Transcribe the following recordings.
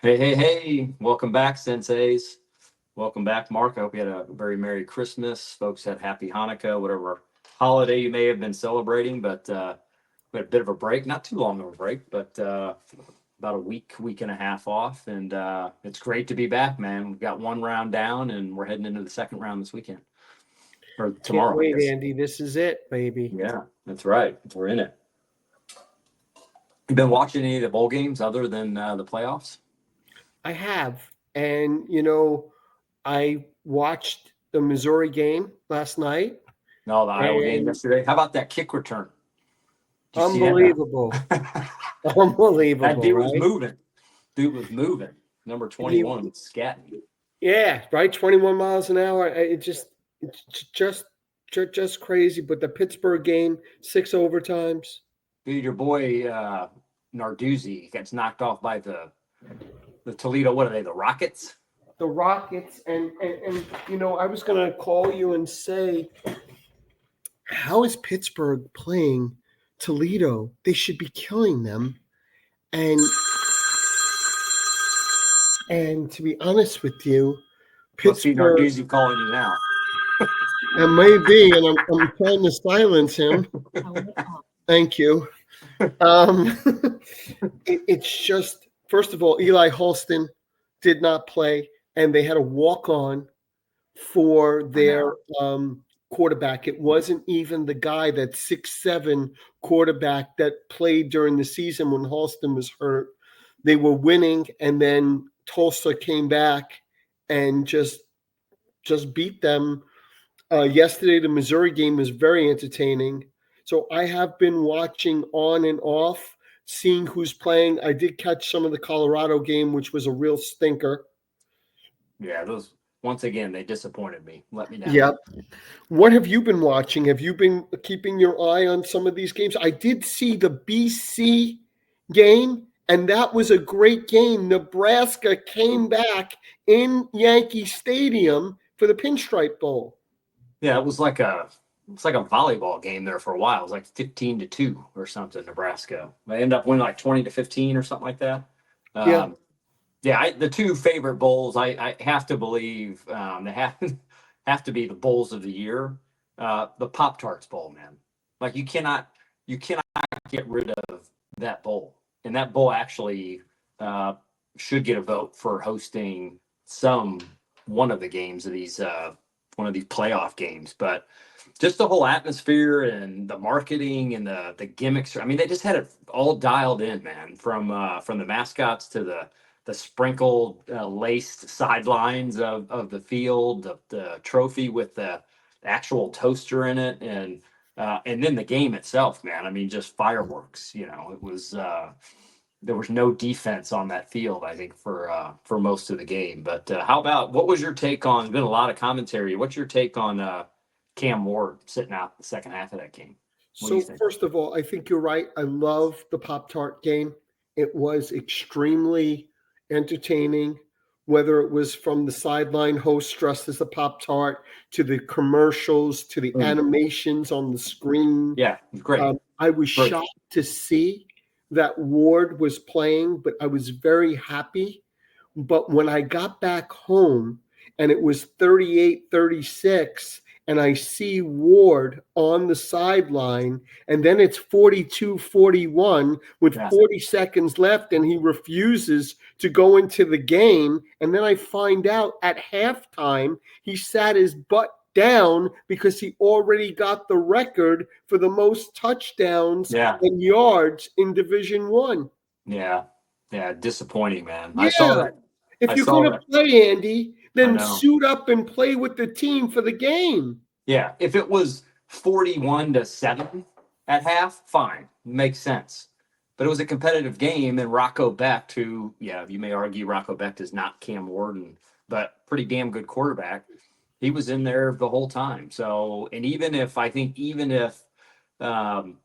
Hey, hey, hey, welcome back, Senseis. Welcome back, Mark. I hope you had a very Merry Christmas. Folks had Happy Hanukkah, whatever holiday you may have been celebrating, but we had a bit of a break, not too long of a break, but about a week and a half off. And it's great to be back, man. We've got one round down and we're heading into the second round this weekend, or Can't tomorrow, I wait, guess. Andy. This is it, baby. Yeah, that's right. We're in it. You been watching any of the bowl games other than the playoffs? I have. And, I watched the Missouri game last night, No, the Iowa game and yesterday. How about that kick return? Did you see that? unbelievable. That Unbelievable, dude was right? moving. Dude was moving. Number He, 21 was scatting. yeah, right. 21 miles an hour. It's just crazy. But the Pittsburgh game, 6 overtimes. Dude, your boy Narduzzi gets knocked off by the Toledo. What are they? The Rockets? The Rockets, and I was going to call you and say, how is Pittsburgh playing Toledo? They should be killing them. And to be honest with you, Let's see Pittsburgh, Narduzzi calling you now. it may be, and I'm trying to silence him. Thank you. Um, it's just, first of all, Eli Holston did not play, and they had a walk on for their quarterback. It wasn't even the guy, that 6'7" quarterback that played during the season when Halston was hurt. They were winning, and then Tulsa came back and just beat them. Yesterday, the Missouri game was very entertaining. So I have been watching on and off, seeing who's playing. I did catch some of the Colorado game, which was a real stinker. Yeah, those once again they disappointed me. Let me down. Yep. What have you been watching? Have you been keeping your eye on some of these games? I did see the BC game, and that was a great game. Nebraska came back in Yankee Stadium for the Pinstripe Bowl. Yeah, it's like a volleyball game there for a while. It was like 15-2 or something, Nebraska. They end up winning like 20-15 or something like that. Yeah. Um, Yeah, the two favorite bowls, I have to believe they have to be the bowls of the year. The Pop Tarts Bowl, man. Like you cannot get rid of that bowl, and that bowl actually should get a vote for hosting some one of the games of these one of these playoff games. But just the whole atmosphere and the marketing and the gimmicks. I mean, they just had it all dialed in, man. From the mascots to the sprinkled laced sidelines of the field, the trophy with the actual toaster in it, and then the game itself, man. I mean, just fireworks. It was there was no defense on that field, I think, for most of the game. But how about what was your take on? Been a lot of commentary. What's your take on Cam Ward sitting out the second half of that game? What do you So, think? first of all, I think you're right. I love the Pop Tart game. It was extremely entertaining, whether it was from the sideline host dressed as a Pop Tart to the commercials to the Mm. animations on the screen. Yeah, great, I was great. shocked to see that Ward was playing, but I was very happy. But when I got back home and it was 38-36, and I see Ward on the sideline, and then it's 42-41 with Yeah, 40 seconds left, and he refuses to go into the game. And then I find out at halftime he sat his butt down because he already got the record for the most touchdowns yeah, and yards in Division One. yeah, yeah. Disappointing, man. I saw Yeah. that. If I you're saw going to that. play, Andy, I then know. suit up and play with the team for the game. Yeah, if it was 41-7 at half, fine, makes sense. But it was a competitive game, and Rocco Becht, who, yeah, you may argue Rocco Becht is not Cam Warden, but pretty damn good quarterback. He was in there the whole time. So, and even if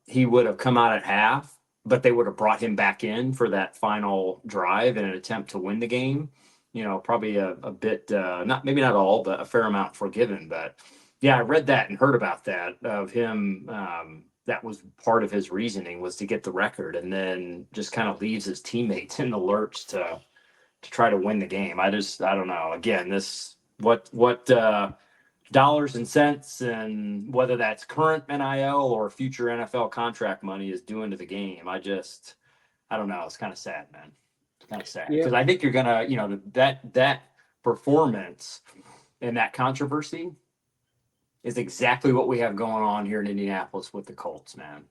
he would have come out at half, but they would have brought him back in for that final drive in an attempt to win the game. Probably a bit, not maybe not all, but a fair amount forgiven. But yeah, I read that and heard about that of him. That was part of his reasoning was to get the record, and then just kind of leaves his teammates in the lurch try to win the game. I don't know. Again, what dollars and cents and whether that's current NIL or future NFL contract money is doing to the game. I don't know. It's kind of sad, man. It's kind of sad Yeah. because I think you're gonna, that performance and that controversy is exactly what we have going on here in Indianapolis with the Colts, man.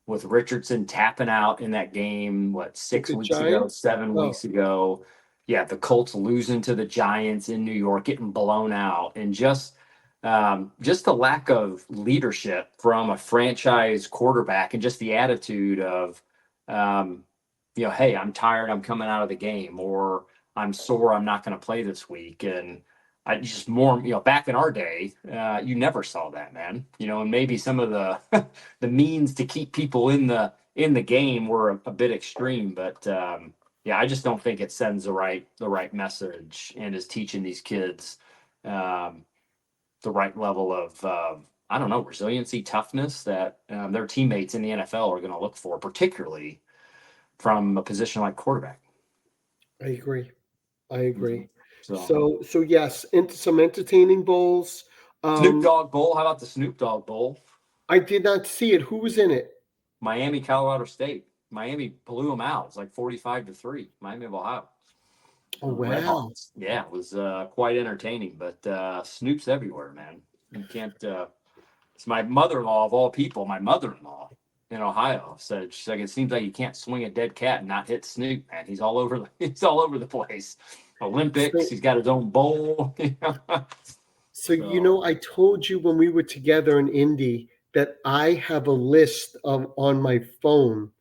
With Richardson tapping out in that game, what, With 6 the weeks ago, Giants? 7 weeks ago. Yeah, the Colts losing to the Giants in New York, getting blown out, and just the lack of leadership from a franchise quarterback, and just the attitude of, hey, I'm tired, I'm coming out of the game, or I'm sore, I'm not going to play this week, and I just more, back in our day, you never saw that, man. And maybe some of the the means to keep people in the game were a bit extreme, but yeah, I just don't think it sends the right message and is teaching these kids the right level of I don't know, resiliency, toughness that their teammates in the NFL are going to look for, particularly from a position like quarterback. I agree. I agree. So So yes, into some entertaining bowls. Snoop Dogg Bowl. How about the Snoop Dogg Bowl? I did not see it. Who was in it? Miami, Colorado State. Miami blew them out. It's like 45-3. Miami of Ohio. Oh Red wow. Hawks. Yeah, it was quite entertaining. But Snoop's everywhere, man. You can't. It's my mother-in-law of all people. My mother-in-law in Ohio said, she's like, it seems like you can't swing a dead cat and not hit Snoop, man. He's all over. He's all over the place. Olympics. So, He's got his own bowl. I told you when we were together in Indy that I have a list of on my phone.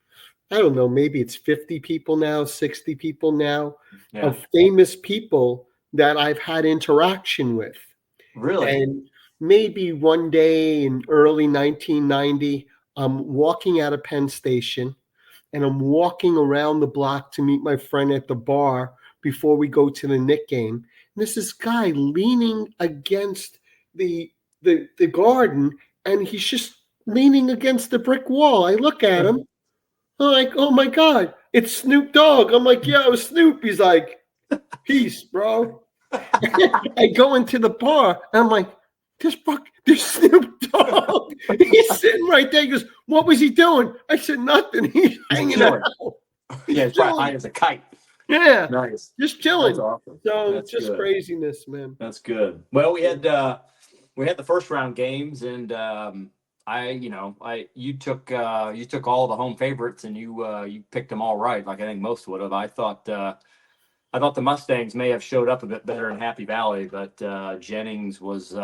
I don't know, maybe it's 50 people now, 60 people now, Yeah. of famous people that I've had interaction with. Really? And maybe one day in early 1990, I'm walking out of Penn Station and I'm walking around the block to meet my friend at the bar before we go to the Knick game. And there's this guy leaning against the garden, and he's just leaning against the brick wall. I look at him. I'm like, oh my God, it's Snoop Dogg. I'm like, yo, Snoop. He's like, peace, bro. I go into the bar, and I'm like, there's Snoop Dogg. He's sitting right there. He goes, what was he doing? I said, nothing. He's hanging chilling. out. Yeah, it's probably high as a kite. Yeah, Nice. just chilling. That's awesome. So That's just good. craziness, man. That's good. Well, we had the first round games, and you took all the home favorites, and you picked them all right, like I think most would have. I thought the Mustangs may have showed up a bit better in Happy Valley, but Jennings was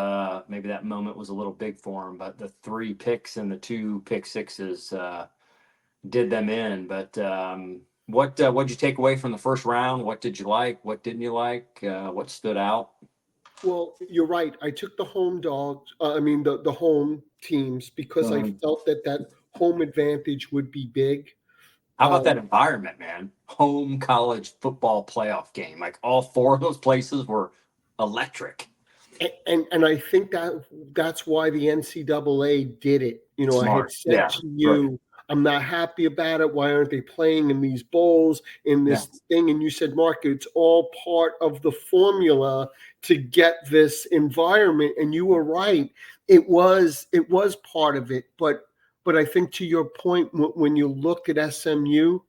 maybe that moment was a little big for him. But the 3 picks and the 2 pick sixes did them in. But what'd you take away from the first round? What did you like? What didn't you like? What stood out? Well, you're right. I took the home dogs. The home teams because I felt that home advantage would be big. How about that environment, man? Home college football playoff game. Like all 4 of those places were electric. And I think that's why the NCAA did it. I had Smart. said to you, right, I'm not happy about it. Why aren't they playing in these bowls, in this thing? And you said, Mark, it's all part of the formula to get this environment. And you were right. It was part of it. But I think to your point, when you look at SMU,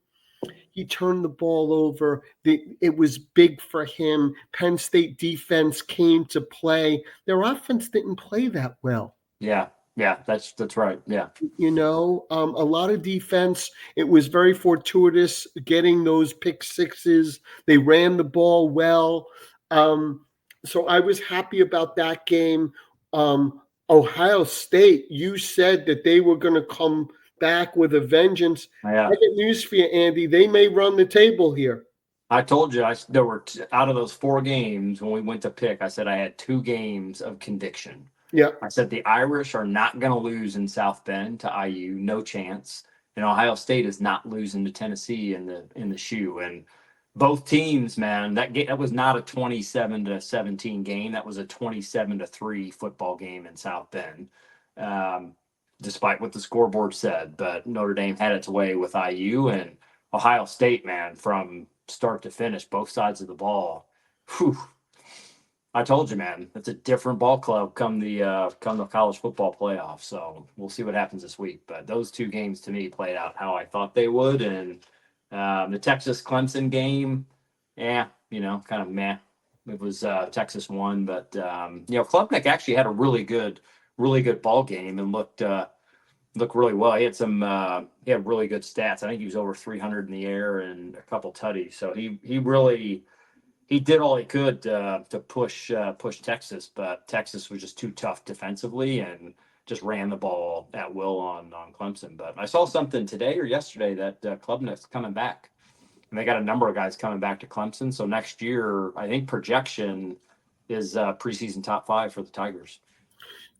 he turned the ball over. It was big for him. Penn State defense came to play. Their offense didn't play that well. Yeah, that's right. Yeah. A lot of defense. It was very fortuitous getting those pick sixes. They ran the ball well. So I was happy about that game. Ohio State, you said that they were going to come back with a vengeance. Yeah. I got news for you, Andy. They may run the table here. I told you there were out of those 4 games when we went to pick, I said I had 2 games of conviction. Yeah. I said the Irish are not going to lose in South Bend to IU, no chance. And Ohio State is not losing to Tennessee in the shoe. And both teams, man, that was not a 27-17 game. That was a 27-3 football game in South Bend. Despite what the scoreboard said, but Notre Dame had its way with IU, and Ohio State, man, from start to finish, both sides of the ball. Whew. I told you, man, it's a different ball club come the college football playoff. So we'll see what happens this week. But those two games to me played out how I thought they would, and the Texas Clemson game, yeah, kind of meh. It was Texas won, but Klubnik actually had a really good ball game and looked really well. He had really good stats. I think he was over 300 in the air and a couple tutties. So he really he did all he could to push Texas, but Texas was just too tough defensively and just ran the ball at will on Clemson. But I saw something today or yesterday that Klubnik's coming back, and they got a number of guys coming back to Clemson. So next year, I think projection is preseason top 5 for the Tigers.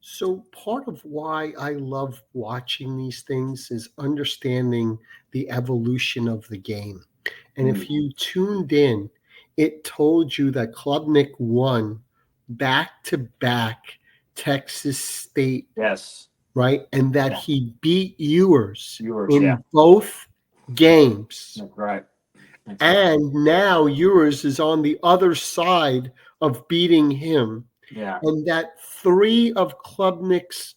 So part of why I love watching these things is understanding the evolution of the game. And if you tuned in, it told you that Klubnik won back-to-back Texas State, Yes. right? And that Yeah. he beat Ewers Yeah. in both games. That's right. And now Ewers is on the other side of beating him. Yeah. And that 3 of Klubnik's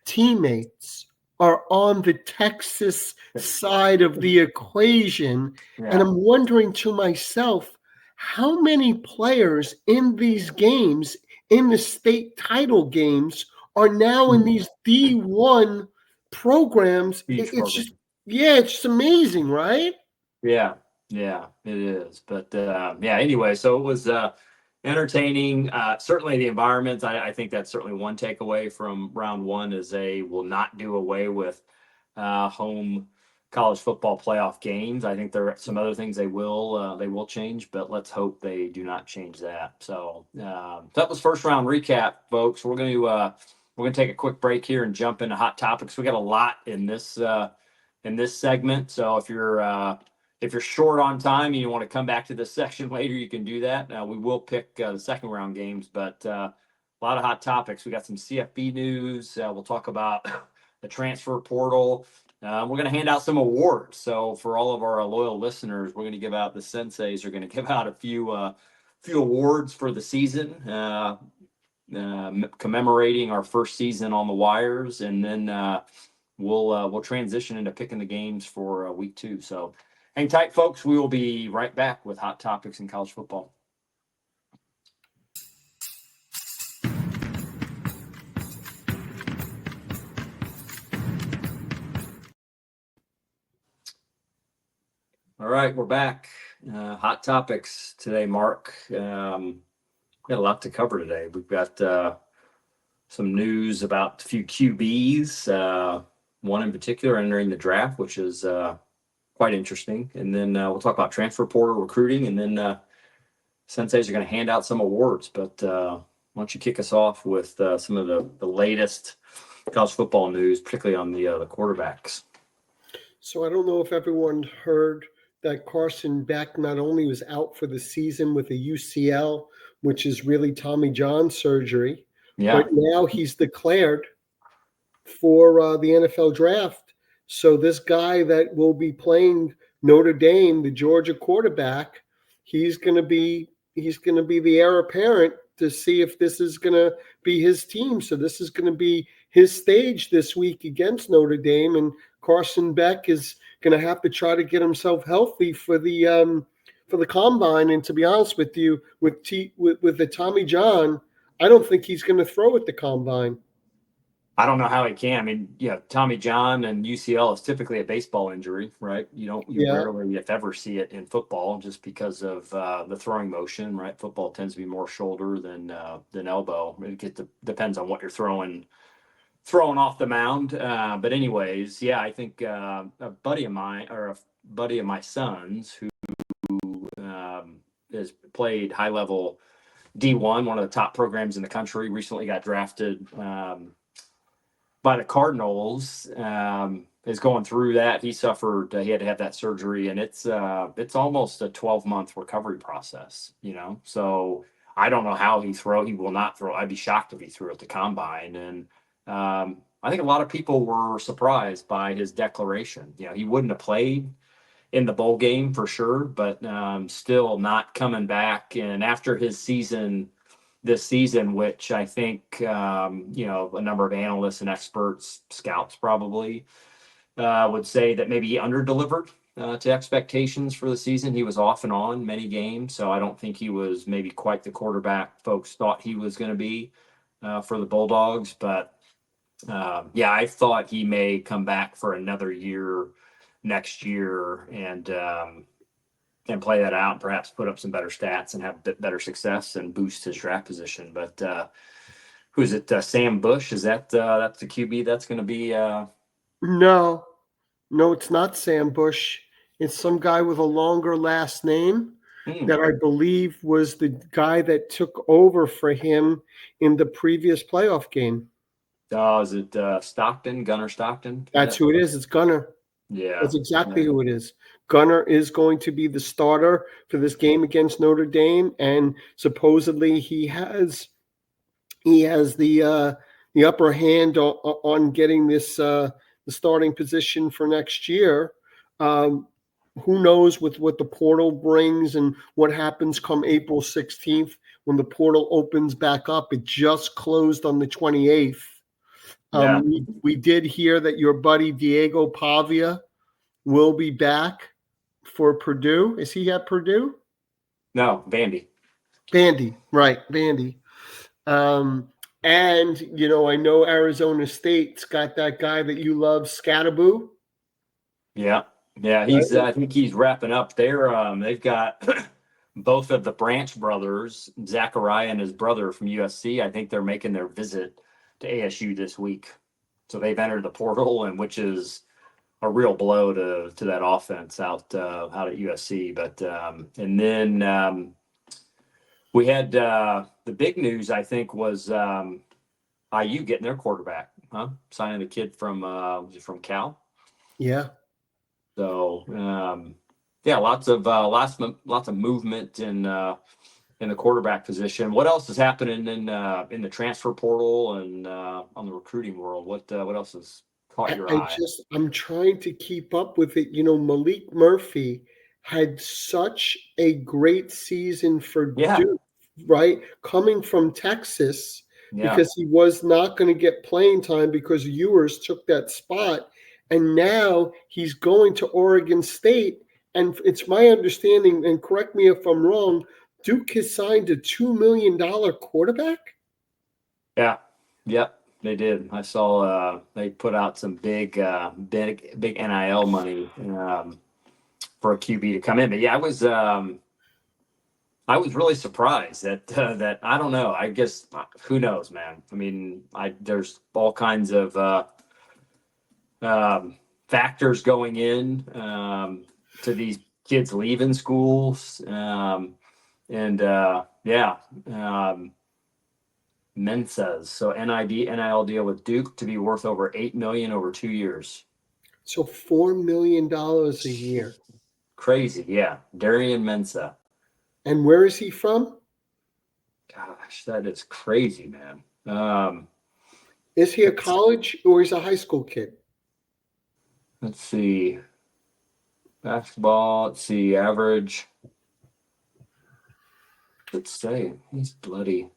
teammates are on the Texas side of the equation. Yeah. And I'm wondering to myself, how many players in these games, in the state title games, are now in these D1 programs? It's just, it's just amazing, right? Yeah, it is. But anyway, so it was entertaining. Certainly the environment, I think that's certainly one takeaway from round one is they will not do away with home college football playoff games. I think there are some other things they will change, but let's hope they do not change that. So that was first round recap, folks. We're gonna take a quick break here and jump into hot topics. We got a lot in this segment, so if you're short on time and you want to come back to this section later, you can do that. We will pick the second round games, but a lot of hot topics. We got some CFB news. We'll talk about the transfer portal. We're going to hand out some awards. So for all of our loyal listeners, we're going to give out the senseis are going to give out a few awards for the season, commemorating our first season on the wires, and then we'll transition into picking the games for week 2. So hang tight, folks. We will be right back with hot topics in college football. All right, we're back. Hot topics today, Mark. We got a lot to cover today. We've got some news about a few QBs, one in particular entering the draft, which is quite interesting. And then we'll talk about transfer portal recruiting, and then senseis are going to hand out some awards. But why don't you kick us off with some of the latest college football news, particularly on the quarterbacks. So I don't know if everyone heard that Carson Beck not only was out for the season with a UCL, which is really Tommy John surgery, but now he's declared for the NFL draft. So this guy that will be playing Notre Dame, the Georgia quarterback, he's going to be the heir apparent to see if this is going to be his team. So this is going to be his stage this week against Notre Dame, and Carson Beck is going to have to try to get himself healthy for the combine. And to be honest with you, with the Tommy John, I don't think he's going to throw at the combine. I don't know how he can. I mean, Tommy John and UCL is typically a baseball injury, right? You rarely, if ever, see it in football just because of the throwing motion, right? Football tends to be more shoulder than elbow. It depends on what you're throwing off the mound. But anyways, I think a buddy of my son's who has played high level D1, one of the top programs in the country, recently got drafted by the Cardinals, is going through that. He suffered, he had to have that surgery, and it's almost a 12-month recovery process, So I don't know how he will not throw. I'd be shocked if he threw at the combine. And I think a lot of people were surprised by his declaration. He wouldn't have played in the bowl game for sure, but still not coming back. And after his season this season, which I think a number of analysts and experts, scouts probably would say that maybe he underdelivered to expectations for the season. He was off and on many games, so I don't think he was maybe quite the quarterback folks thought he was going to be for the Bulldogs. But I thought he may come back for another year next year and play that out, and perhaps put up some better stats and have a bit better success and boost his draft position. But who's it? Sam Bush? Is that's the QB that's going to be? No, it's not Sam Bush. It's some guy with a longer last name that I believe was the guy that took over for him in the previous playoff game. Is it Stockton? Gunnar Stockton? That's who it is. It's Gunnar. Yeah. That's exactly who it is. Gunnar is going to be the starter for this game against Notre Dame, and supposedly he has the upper hand on getting this the starting position for next year. Who knows with what the portal brings and what happens come April 16th when the portal opens back up. It just closed on the 28th. We did hear that your buddy Diego Pavia will be back for Purdue. Is he at Purdue? No, Vandy. Right, Vandy. And I know Arizona State's got that guy that you love, Scattaboo. Yeah, he's. I think he's wrapping up there. They've got both of the Branch brothers, Zachariah and his brother from USC. I think they're making their visit to ASU this week, so they've entered the portal, and which is a real blow to that offense out at USC. But and then we had the big news. I think was IU getting their quarterback, signing a kid from was it from Cal? Yeah. So lots of movement in the quarterback position. What else is happening in the transfer portal and on the recruiting world? What else has caught your eye? I'm trying to keep up with it. Malik Murphy had such a great season for Duke, right? Coming from Texas, because he was not going to get playing time because Ewers took that spot. And now he's going to Oregon State. And it's my understanding, and correct me if I'm wrong, Duke has signed a $2 million quarterback? Yeah. Yep. They did. I saw they put out some big NIL money for a QB to come in. But yeah, I was really surprised that I don't know. I guess who knows, man. I mean, there's all kinds of factors going in to these kids leaving schools, Mensa's so NIL deal with Duke to be worth over $8 million over 2 years. So $4 million a year. Crazy, yeah. Darian Mensa. And where is he from? Gosh, that is crazy, man. Is he a college or is he a high school kid? Let's see. Basketball. Let's see. Average. Let's say he's bloody.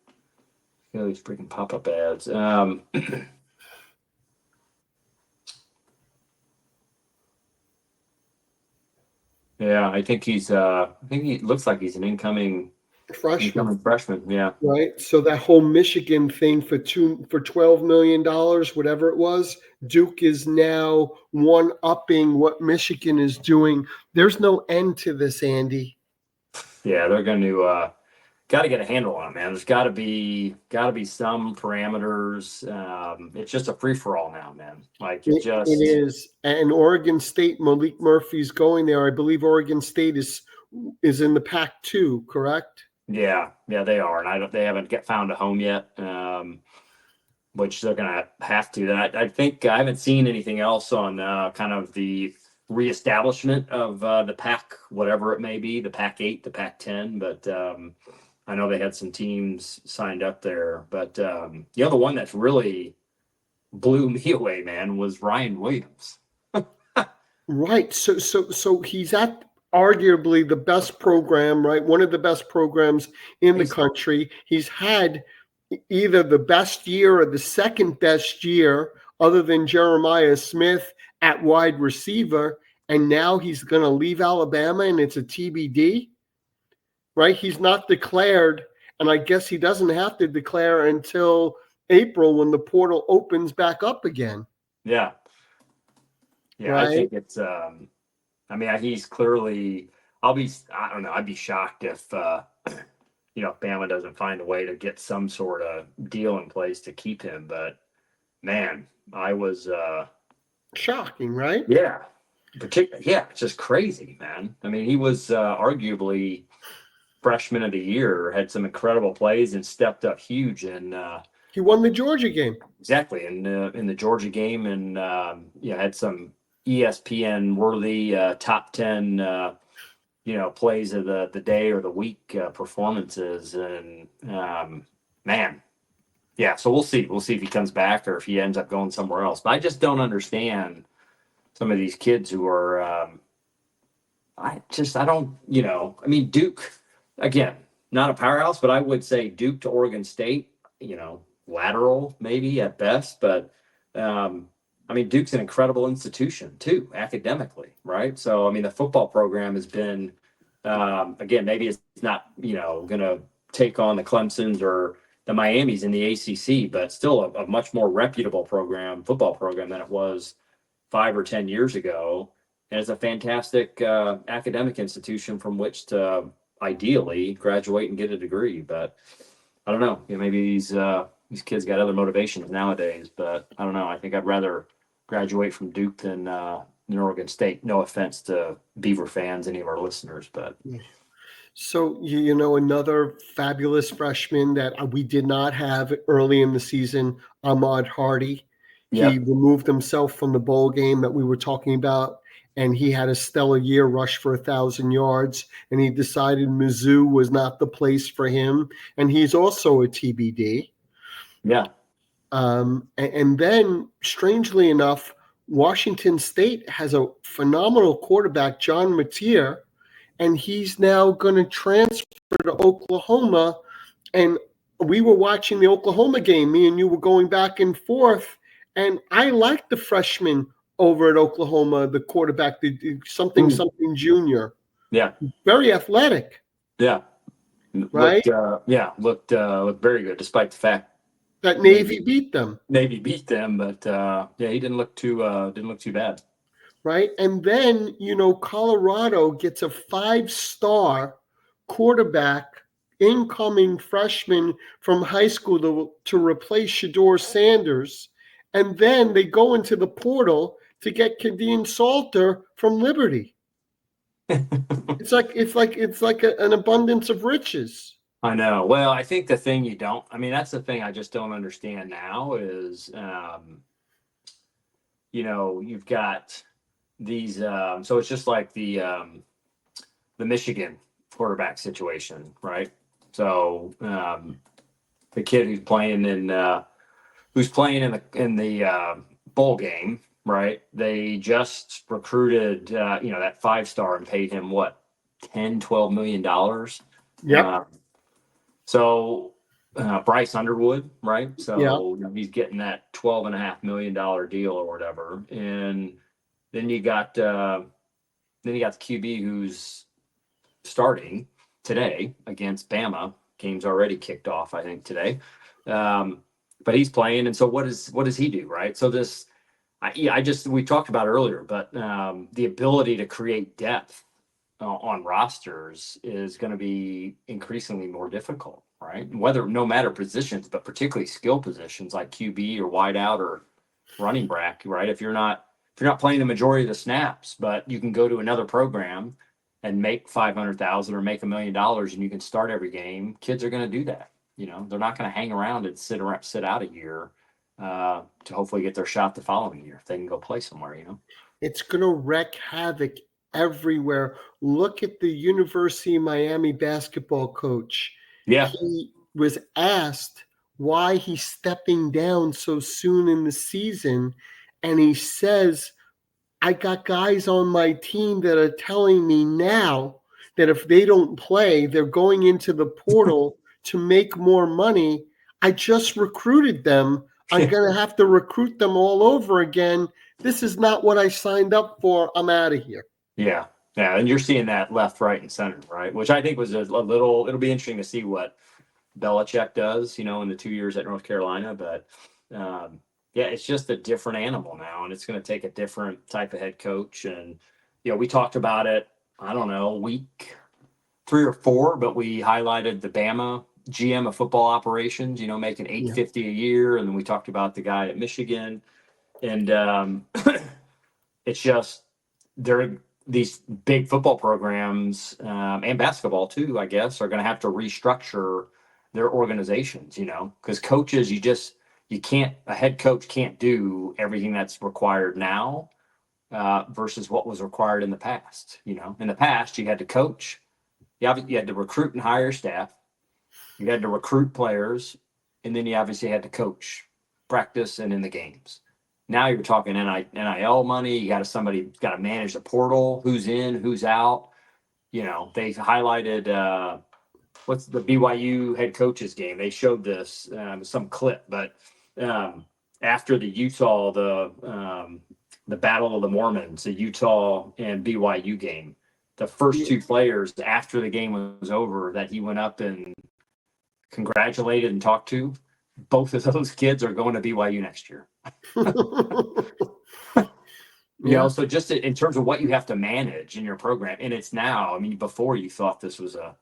These freaking pop-up ads. Yeah, I think he looks like he's an incoming freshman. Yeah. Right. So that whole Michigan thing for $12 million, whatever it was, Duke is now one-upping what Michigan is doing. There's no end to this, Andy. Yeah, they're going to got to get a handle on it, man. There's got to be some parameters. It's just a free-for-all now, man. Like it is. And Oregon State, Malik Murphy's going there. I believe Oregon State is in the Pac-2, correct? Yeah, they are, and they haven't found a home yet, which they're gonna have to. I think I haven't seen anything else on kind of the reestablishment of the Pac, whatever it may be, the Pac-8, the Pac-10, but I know they had some teams signed up there. But the other one that's really blew me away, man, was Ryan Williams. Right. So he's at arguably the best program, right? One of the best programs in the He's, country. He's had either the best year or the second best year, other than Jeremiah Smith at wide receiver. And now he's going to leave Alabama and it's a TBD, right? He's not declared. And I guess he doesn't have to declare until April when the portal opens back up again, yeah. Yeah, I right? think it's I mean, he's clearly I don't know, I'd be shocked if if Bama doesn't find a way to get some sort of deal in place to keep him, but man, I was Shocking, right? yeah, yeah, it's just crazy, man. I mean, he was arguably freshman of the year, had some incredible plays and stepped up huge and He won the Georgia game. exactly in the Georgia game and had some ESPN worthy top 10 plays of the day or the week performances and man, yeah, so we'll see if he comes back or if he ends up going somewhere else, but I just don't understand some of these kids who are I don't, I mean, Duke, again, not a powerhouse, but I would say Duke to Oregon State, lateral maybe at best. But I mean, Duke's an incredible institution too, academically, right? So, I mean, the football program has been, again, maybe it's not, going to take on the Clemsons or the Miamis in the ACC, but still a much more reputable football program than it was 5 or 10 years ago. And it's a fantastic academic institution from which to ideally graduate and get a degree. But I don't know. Maybe these kids got other motivations nowadays. But I don't know. I think I'd rather graduate from Duke than Oregon State. No offense to Beaver fans, any of our listeners, but So, another fabulous freshman that we did not have early in the season, Ahmad Hardy. He yep, removed himself from the bowl game that we were talking about, and he had a stellar year, rush for 1,000 yards, and he decided Mizzou was not the place for him, and he's also a TBD. yeah, And then, strangely enough, Washington State has a phenomenal quarterback, John Mateer, and he's now going to transfer to Oklahoma. And we were watching the Oklahoma game. Me and you were going back and forth. And I liked the freshman over at Oklahoma, the quarterback, the something mm, something junior. yeah, Very athletic, yeah. right? Looked very good, despite the fact That Navy Navy beat them, Navy beat them. But yeah, he didn't look too bad. right? And then, Colorado gets a 5-star quarterback, incoming freshman from high school to replace Shador Sanders. And then they go into the portal to get Kadeem Salter from Liberty. It's like an abundance of riches. I know. Well, I think the thing you don't, I mean, that's the thing I just don't understand now is, you've got these, so it's just like the Michigan quarterback situation, right? So, the kid who's playing in the bowl game, right? They just recruited, that 5-star and paid him what, 10, $12 million. Yep. So Bryce Underwood, right? Yeah. So he's getting that $12.5 million deal or whatever, and then you got the QB who's starting today against Bama. Game's already kicked off, I think, today, but he's playing, and so what does he do, right? So this, we talked about earlier, but the ability to create depth on rosters is going to be increasingly more difficult, right? No matter positions, but particularly skill positions like QB or wideout or running back, right? If you're not playing the majority of the snaps, but you can go to another program and make 500,000 or make $1 million, and you can start every game. Kids are going to do that. They're not going to hang around and sit out a year to hopefully get their shot the following year if they can go play somewhere. It's going to wreak havoc everywhere. Look at the University of Miami basketball coach. Yeah. He was asked why he's stepping down so soon in the season, and he says, I got guys on my team that are telling me now that if they don't play, they're going into the portal to make more money. I just recruited them. I'm going to have to recruit them all over again. This is not what I signed up for. I'm out of here. Yeah. Yeah. And you're seeing that left, right, and center, right? Which I think was a little, it'll be interesting to see what Belichick does, in the 2 years at North Carolina. But yeah, it's just a different animal now, and it's going to take a different type of head coach. And, we talked about it, I don't know, week 3 or 4, but we highlighted the Bama GM of football operations, making Yeah. $850 a year. And then we talked about the guy at Michigan. And it's just, they're these big football programs and basketball too, I guess, are going to have to restructure their organizations, because coaches, you can't, a head coach can't do everything that's required now versus what was required in the past. In the past, you had to coach, you had to recruit and hire staff, you had to recruit players, and then you obviously had to coach, practice, and in the games. Now you're talking NIL money. You got somebody got to manage the portal, who's in, who's out. They highlighted what's the BYU head coaches game. They showed this some clip, but after the Utah the Battle of the Mormons, the Utah and BYU game, the first 2 players after the game was over that he went up and congratulated and talked to, both of those kids are going to BYU next year. So just in terms of what you have to manage in your program, and it's now, before you thought this was a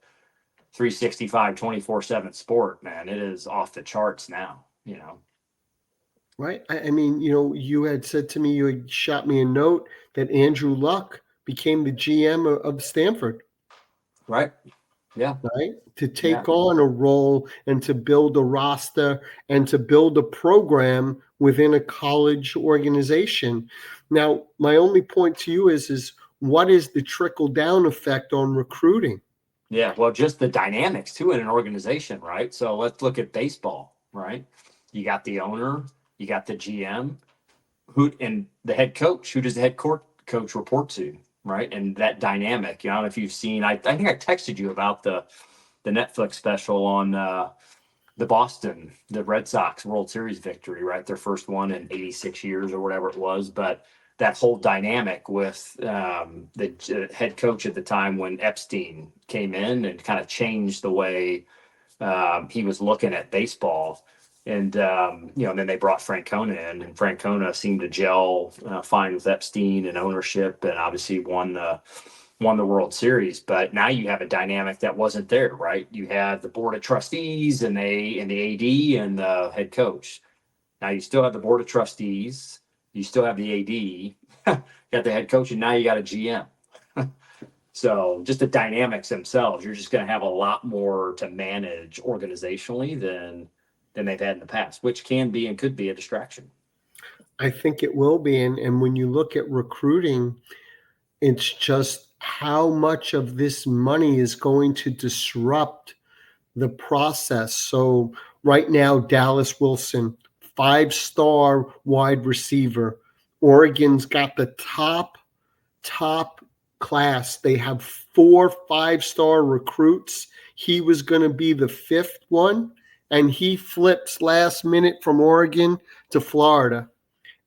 365, 24/7 sport, man, it is off the charts now, Right. You had said to me, you had shot me a note that Andrew Luck became the GM of Stanford. Right. Yeah. Right. To take on a role and to build a roster and to build a program within a college organization. Now, my only point to you is what is the trickle down effect on recruiting? Yeah. Well, just the dynamics too in an organization, right? So let's look at baseball, right? You got the owner, you got the GM, and the head coach. Who does the head coach report to, right? And that dynamic. I don't know if you've seen. I think I texted you about the Netflix special on the Red Sox World Series victory, right? Their first one in 86 years or whatever it was. But that whole dynamic with the head coach at the time when Epstein came in and kind of changed the way he was looking at baseball. And, and then they brought Francona in, and Francona seemed to gel fine with Epstein and ownership, and obviously won the World Series. But now you have a dynamic that wasn't there, right? You had the board of trustees and the AD and the head coach. Now you still have the board of trustees, you still have the AD, you got the head coach, and now you got a GM. So just the dynamics themselves, you're just going to have a lot more to manage organizationally than they've had in the past, which can be and could be a distraction. I think it will be. And when you look at recruiting, it's just how much of this money is going to disrupt the process. So right now, Dallas Wilson, 5-star wide receiver. Oregon's got the top class. They have 4 5-star recruits. He was going to be the 5th one, and he flips last minute from Oregon to Florida.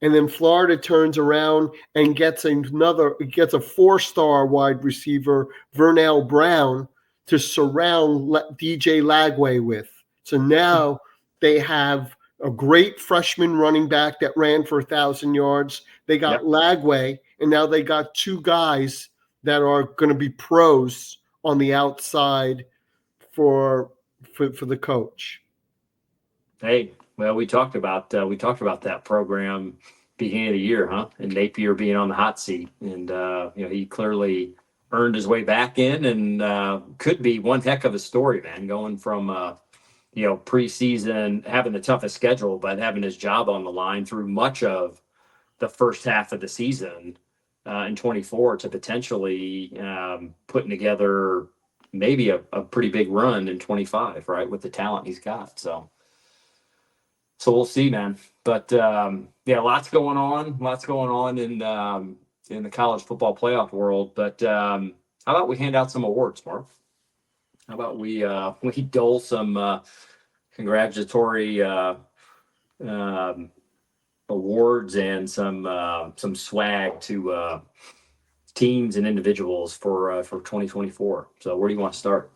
And then Florida turns around and gets a 4-star wide receiver, Vernell Brown, to surround DJ Lagway with. So now they have a great freshman running back that ran for 1,000 yards. They got Lagway, and now they got 2 guys that are going to be pros on the outside for the coach. Hey, well, we talked about that program beginning of the year, huh? And Napier being on the hot seat, and he clearly earned his way back in, and could be one heck of a story, man. Going from preseason having the toughest schedule, but having his job on the line through much of the first half of the season in 24 to potentially putting together maybe a pretty big run in 25, right? With the talent he's got. So we'll see, man. But lots going on in in the college football playoff world. But how about we hand out some awards, Mark? How about we dole some congratulatory awards and some swag to teams and individuals for 2024. So where do you want to start?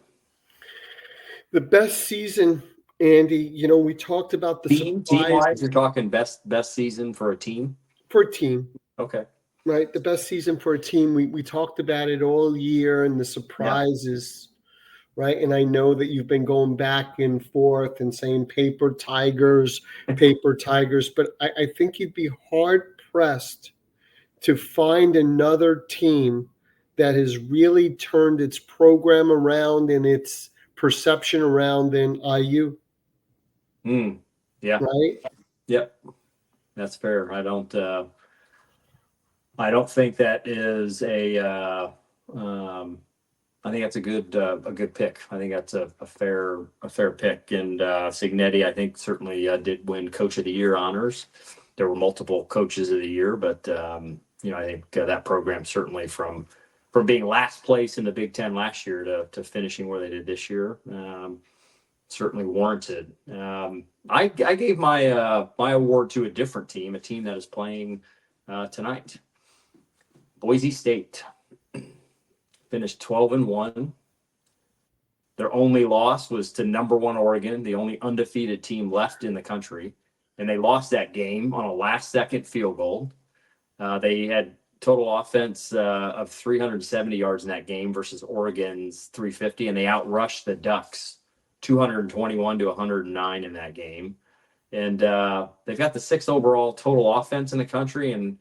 The best season, Andy. We talked about the Team surprise wise, you're talking best season for a team. for a team. Okay. Right, the best season for a team. We talked about it all year and the surprises, right? And I know that you've been going back and forth and saying paper tigers, but I think you'd be hard pressed to find another team that has really turned its program around and its perception around than IU. Yeah. Right. Yep. That's fair. I don't think that is I think that's a good pick. I think that's a fair pick. And Signetti, I think, certainly did win Coach of the Year honors. There were multiple Coaches of the Year, but I think that program certainly from being last place in the Big Ten last year to finishing where they did this year, certainly warranted. I gave my award to a different team, a team that is playing tonight. Boise State finished 12-1. Their only loss was to number 1 Oregon, the only undefeated team left in the country, and they lost that game on a last-second field goal. They had total offense of 370 yards in that game versus Oregon's 350, and they outrushed the Ducks 221 to 109 in that game. And they've got the 6th overall total offense in the country and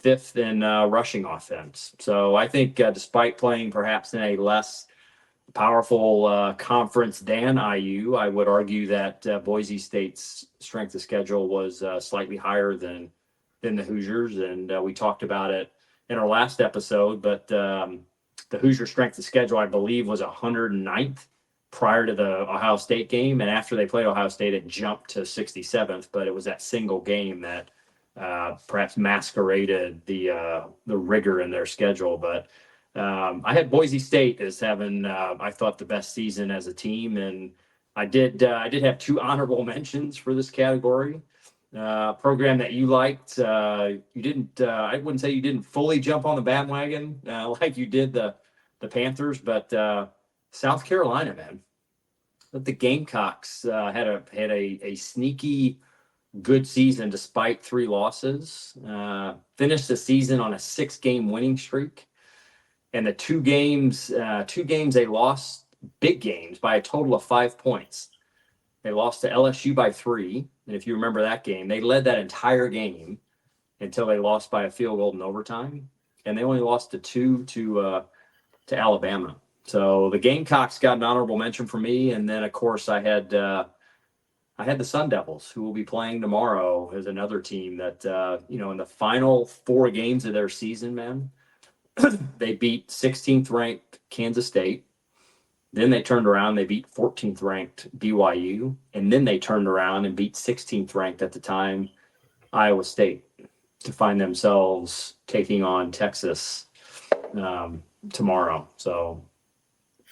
5th in rushing offense. So I think despite playing perhaps in a less powerful conference than IU, I would argue that Boise State's strength of schedule was slightly higher than the Hoosiers. And we talked about it in our last episode, but the Hoosier strength of schedule, I believe, was 109th prior to the Ohio State game. And after they played Ohio State, it jumped to 67th, but it was that single game that perhaps masqueraded the rigor in their schedule. But I had Boise State as having, I thought, the best season as a team. And I did have 2 honorable mentions for this category. Program that you liked. You didn't, I wouldn't say you didn't fully jump on the bandwagon like you did the Panthers, but South Carolina, man. But the Gamecocks had a sneaky good season despite 3 losses. Finished the season on a 6-game winning streak, and the 2 games they lost, big games, by a total of 5 points. They lost to LSU by 3, and if you remember that game, they led that entire game until they lost by a field goal in overtime, and they only lost to 2 to Alabama. So the Gamecocks got an honorable mention for me, and then of course I had the Sun Devils, who will be playing tomorrow, as another team that in the final 4 games of their season, man, they beat 16th ranked Kansas State. Then they turned around, they beat 14th ranked BYU, and then they turned around and beat 16th ranked at the time Iowa State, to find themselves taking on Texas tomorrow. So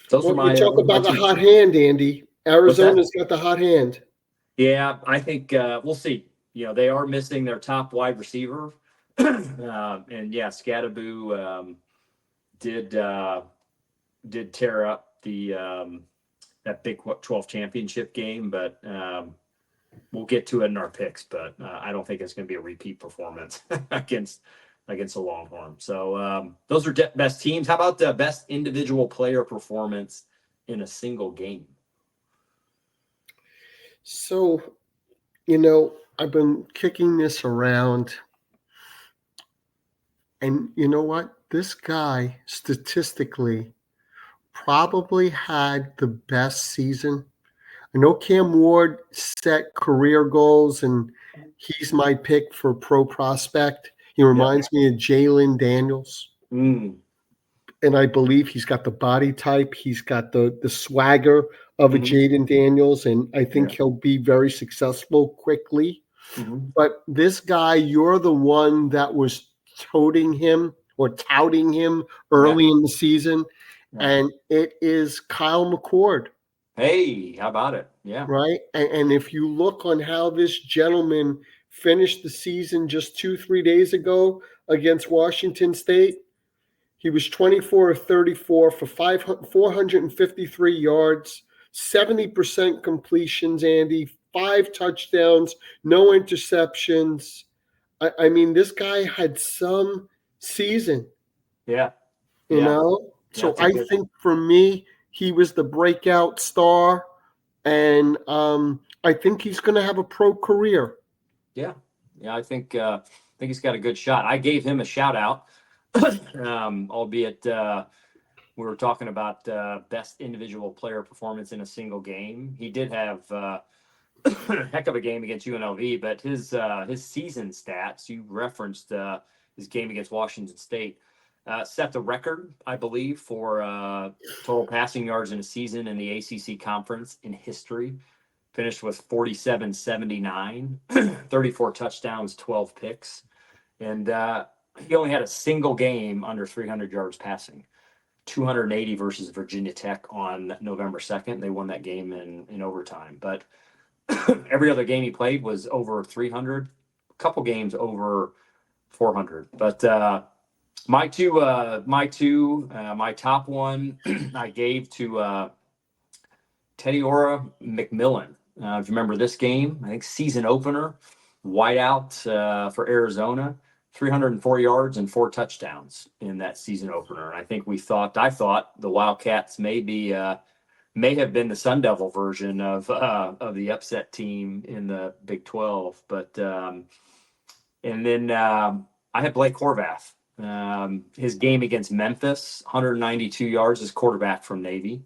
those are my. You talk about the hot hand, Andy. Arizona's got the hot hand. Yeah, I think we'll see. They are missing their top wide receiver, and yeah, Scadaboo did tear up that Big 12 championship game, but we'll get to it in our picks. But I don't think it's going to be a repeat performance against the Longhorns. So those are best teams. How about the best individual player performance in a single game? So, I've been kicking this around, and you know what? This guy statistically probably had the best season. I know Cam Ward set career goals, and he's my pick for pro prospect. He reminds me of Jalen Daniels. And I believe he's got the body type. He's got the swagger of a Jaden Daniels, and I think he'll be very successful quickly. But this guy, you're the one that was toting him or touting him early in the season, and it is Kyle McCord. Hey, how about it? Yeah. Right. And if you look on how this gentleman finished the season just 2-3 days ago against Washington State, he was 24 of 34 for 453 yards, 70% completions, Andy, 5 touchdowns, no interceptions. I mean, this guy had some season, Yeah. you Yeah. know? Yeah, So it's a I good. think for me, he was the breakout star. And I think he's going to have a pro career. Yeah. Yeah, I think he's got a good shot. I gave him a shout out, albeit we were talking about best individual player performance in a single game. He did have a heck of a game against UNLV, but his season stats, you referenced his game against Washington State, set the record, I believe, for total passing yards in a season in the ACC conference in history. Finished with 47-79, 34 touchdowns, 12 picks. And he only had a single game under 300 yards passing. 280 versus Virginia Tech on November 2nd. They won that game in overtime. But every other game he played was over 300, a couple games over 400. But my top one I gave to Teddy Ora McMillan. If you remember this game, I think season opener, whiteout for Arizona, 304 yards and 4 touchdowns in that season opener. And I thought the Wildcats may have been the Sun Devil version of the upset team in the Big 12. But and then I had Blake Horvath. His game against Memphis, 192 yards as quarterback from Navy.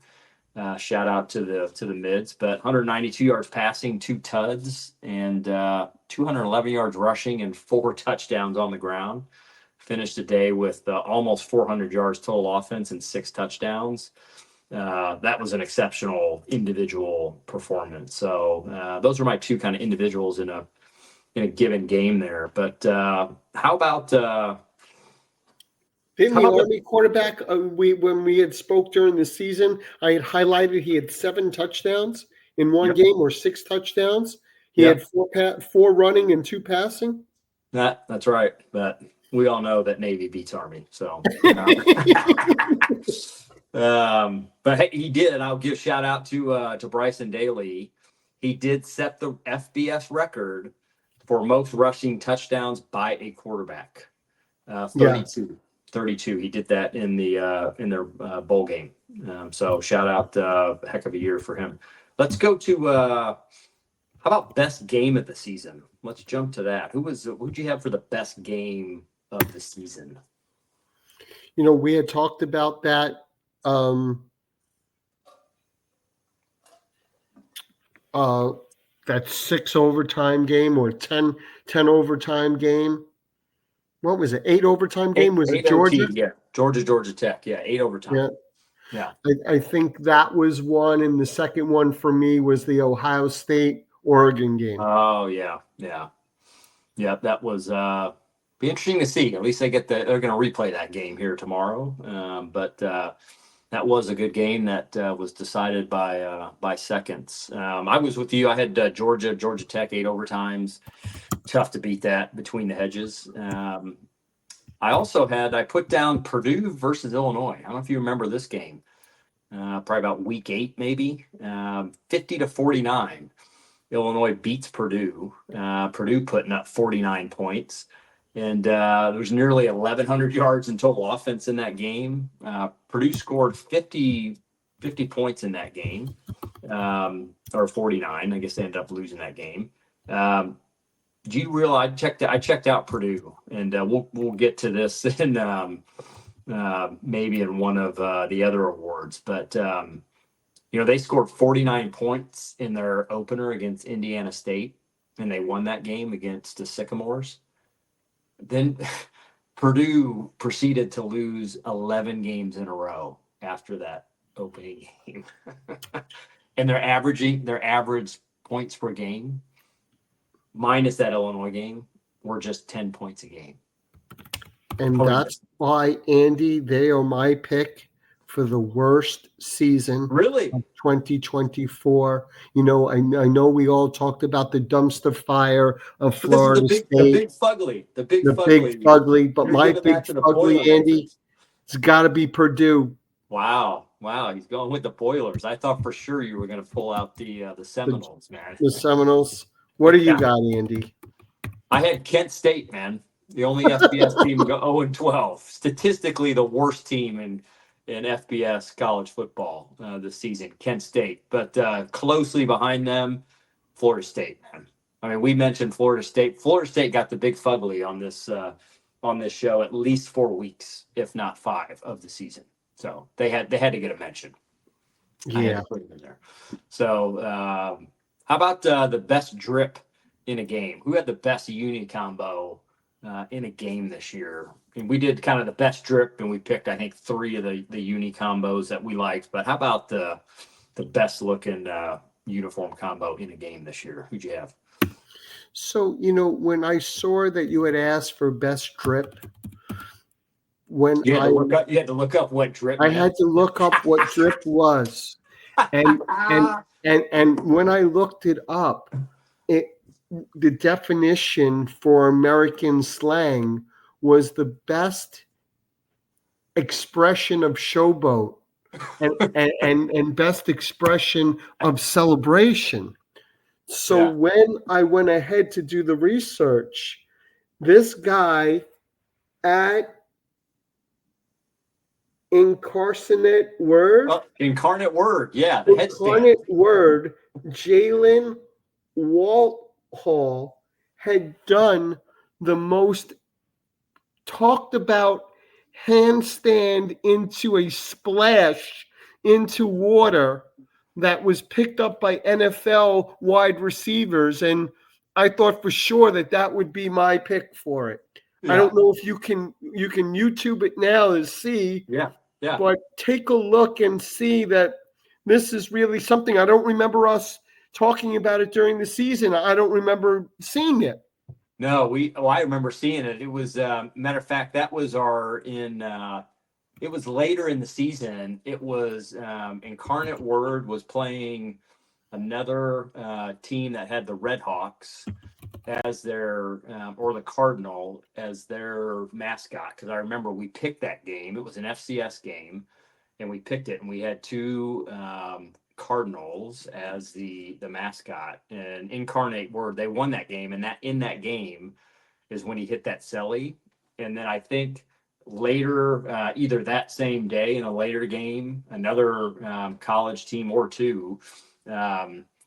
Shout out to the mids, but 192 yards passing, 2 tuds, and 211 yards rushing, and 4 touchdowns on the ground. Finished the day with almost 400 yards total offense and 6 touchdowns. That was an exceptional individual performance. So those are my 2 kind of individuals in a given game there. But how about Didn't how the about the Army quarterback, when we had spoke during the season, I had highlighted he had 7 touchdowns in one Yep. game, or 6 touchdowns. He Yep. had 4 running and 2 passing. That's right, but we all know that Navy beats Army. So, but hey, he did. I'll give shout out to Bryson Daly. He did set the FBS record for most rushing touchdowns by a quarterback. 32. Yeah. 32. He did that in their bowl game. So shout out, heck of a year for him. Let's go to how about best game of the season? Let's jump to that. Who'd you have for the best game of the season? We had talked about that. That 6 overtime game, or 10 overtime game. What was it? 8 overtime game? Was it Eight Georgia? OT, yeah. Georgia Tech. Yeah, 8 overtime. Yeah. Yeah. I think that was one, and the second one for me was the Ohio State Oregon game. Oh yeah. That was be interesting to see. At least they're going to replay that game here tomorrow. But that was a good game that was decided by seconds. I was with you. I had Georgia Tech 8 overtimes. Tough to beat that between the hedges. I put down Purdue versus Illinois. I don't know if you remember this game. Probably about week 8, maybe. 50-49. Illinois beats Purdue. Purdue putting up 49 points. And there's nearly 1,100 yards in total offense in that game. Purdue scored 50 points in that game, or 49. I guess they ended up losing that game. Do you realize I checked out Purdue, and we'll get to this in maybe in one of the other awards, but they scored 49 points in their opener against Indiana State, and they won that game against the Sycamores. Then Purdue proceeded to lose 11 games in a row after that opening game, and their average points per game, minus that Illinois game, were just 10 points a game. And Oh, that's why, Andy, they are my pick for the worst season really? of 2024. I know we all talked about the dumpster fire of But this is Florida the State, big fugly, the big the big fugly. fugly, but You're my giving big that to the fugly, Andy, Boilermakers. it's got to be Purdue, Wow, wow, he's going with the Boilers. I thought for sure you were going to pull out the the, Seminoles, man. the Seminoles. What do you Yeah, got, Andy? I had Kent State, man. The only FBS team to go 0-12. Statistically, the worst team in FBS college football this season, Kent State. But closely behind them, Florida State, man. I mean, we mentioned Florida State. Florida State got the big fugly on this show at least 4 weeks, if not 5, of the season. So they had to get a mention. I had Yeah. to put him in there. So how about the best drip in a game? Who had the best uni combo in a game this year? And we did kind of the best drip, and we picked I think 3 of the uni combos that we liked. But how about the best looking uniform combo in a game this year? Who'd you have? So, when I saw that you had asked for best drip, when You had to look up what drip I meant. had to look up what drip was. And and and when I looked it up, it the definition for American slang was the best expression of showboat and best expression of celebration. So Yeah. when I went ahead to do the research, this guy at Incarnate Word, Oh, Incarnate Word. Yeah, the headstand. Jalen Walthall had done the most talked about handstand into a splash into water that was picked up by NFL wide receivers. And I thought for sure that would be my pick for it. I Yeah. don't know if you can YouTube it now to see, Yeah. Yeah. but take a look and see that this is really something. I don't remember us talking about it during the season. I don't remember seeing it. No, I remember seeing it. It was matter of fact, that was it was later in the season. It was Incarnate Word was playing another team that had the Red Hawks as their or the Cardinal as their mascot, because I remember we picked that game. It was an FCS game, and we picked it, and we had 2 Cardinals as the mascot. And Incarnate Word, they won that game, and that in that game is when he hit that celly. And then I think later, either that same day in a later game, another college team or 2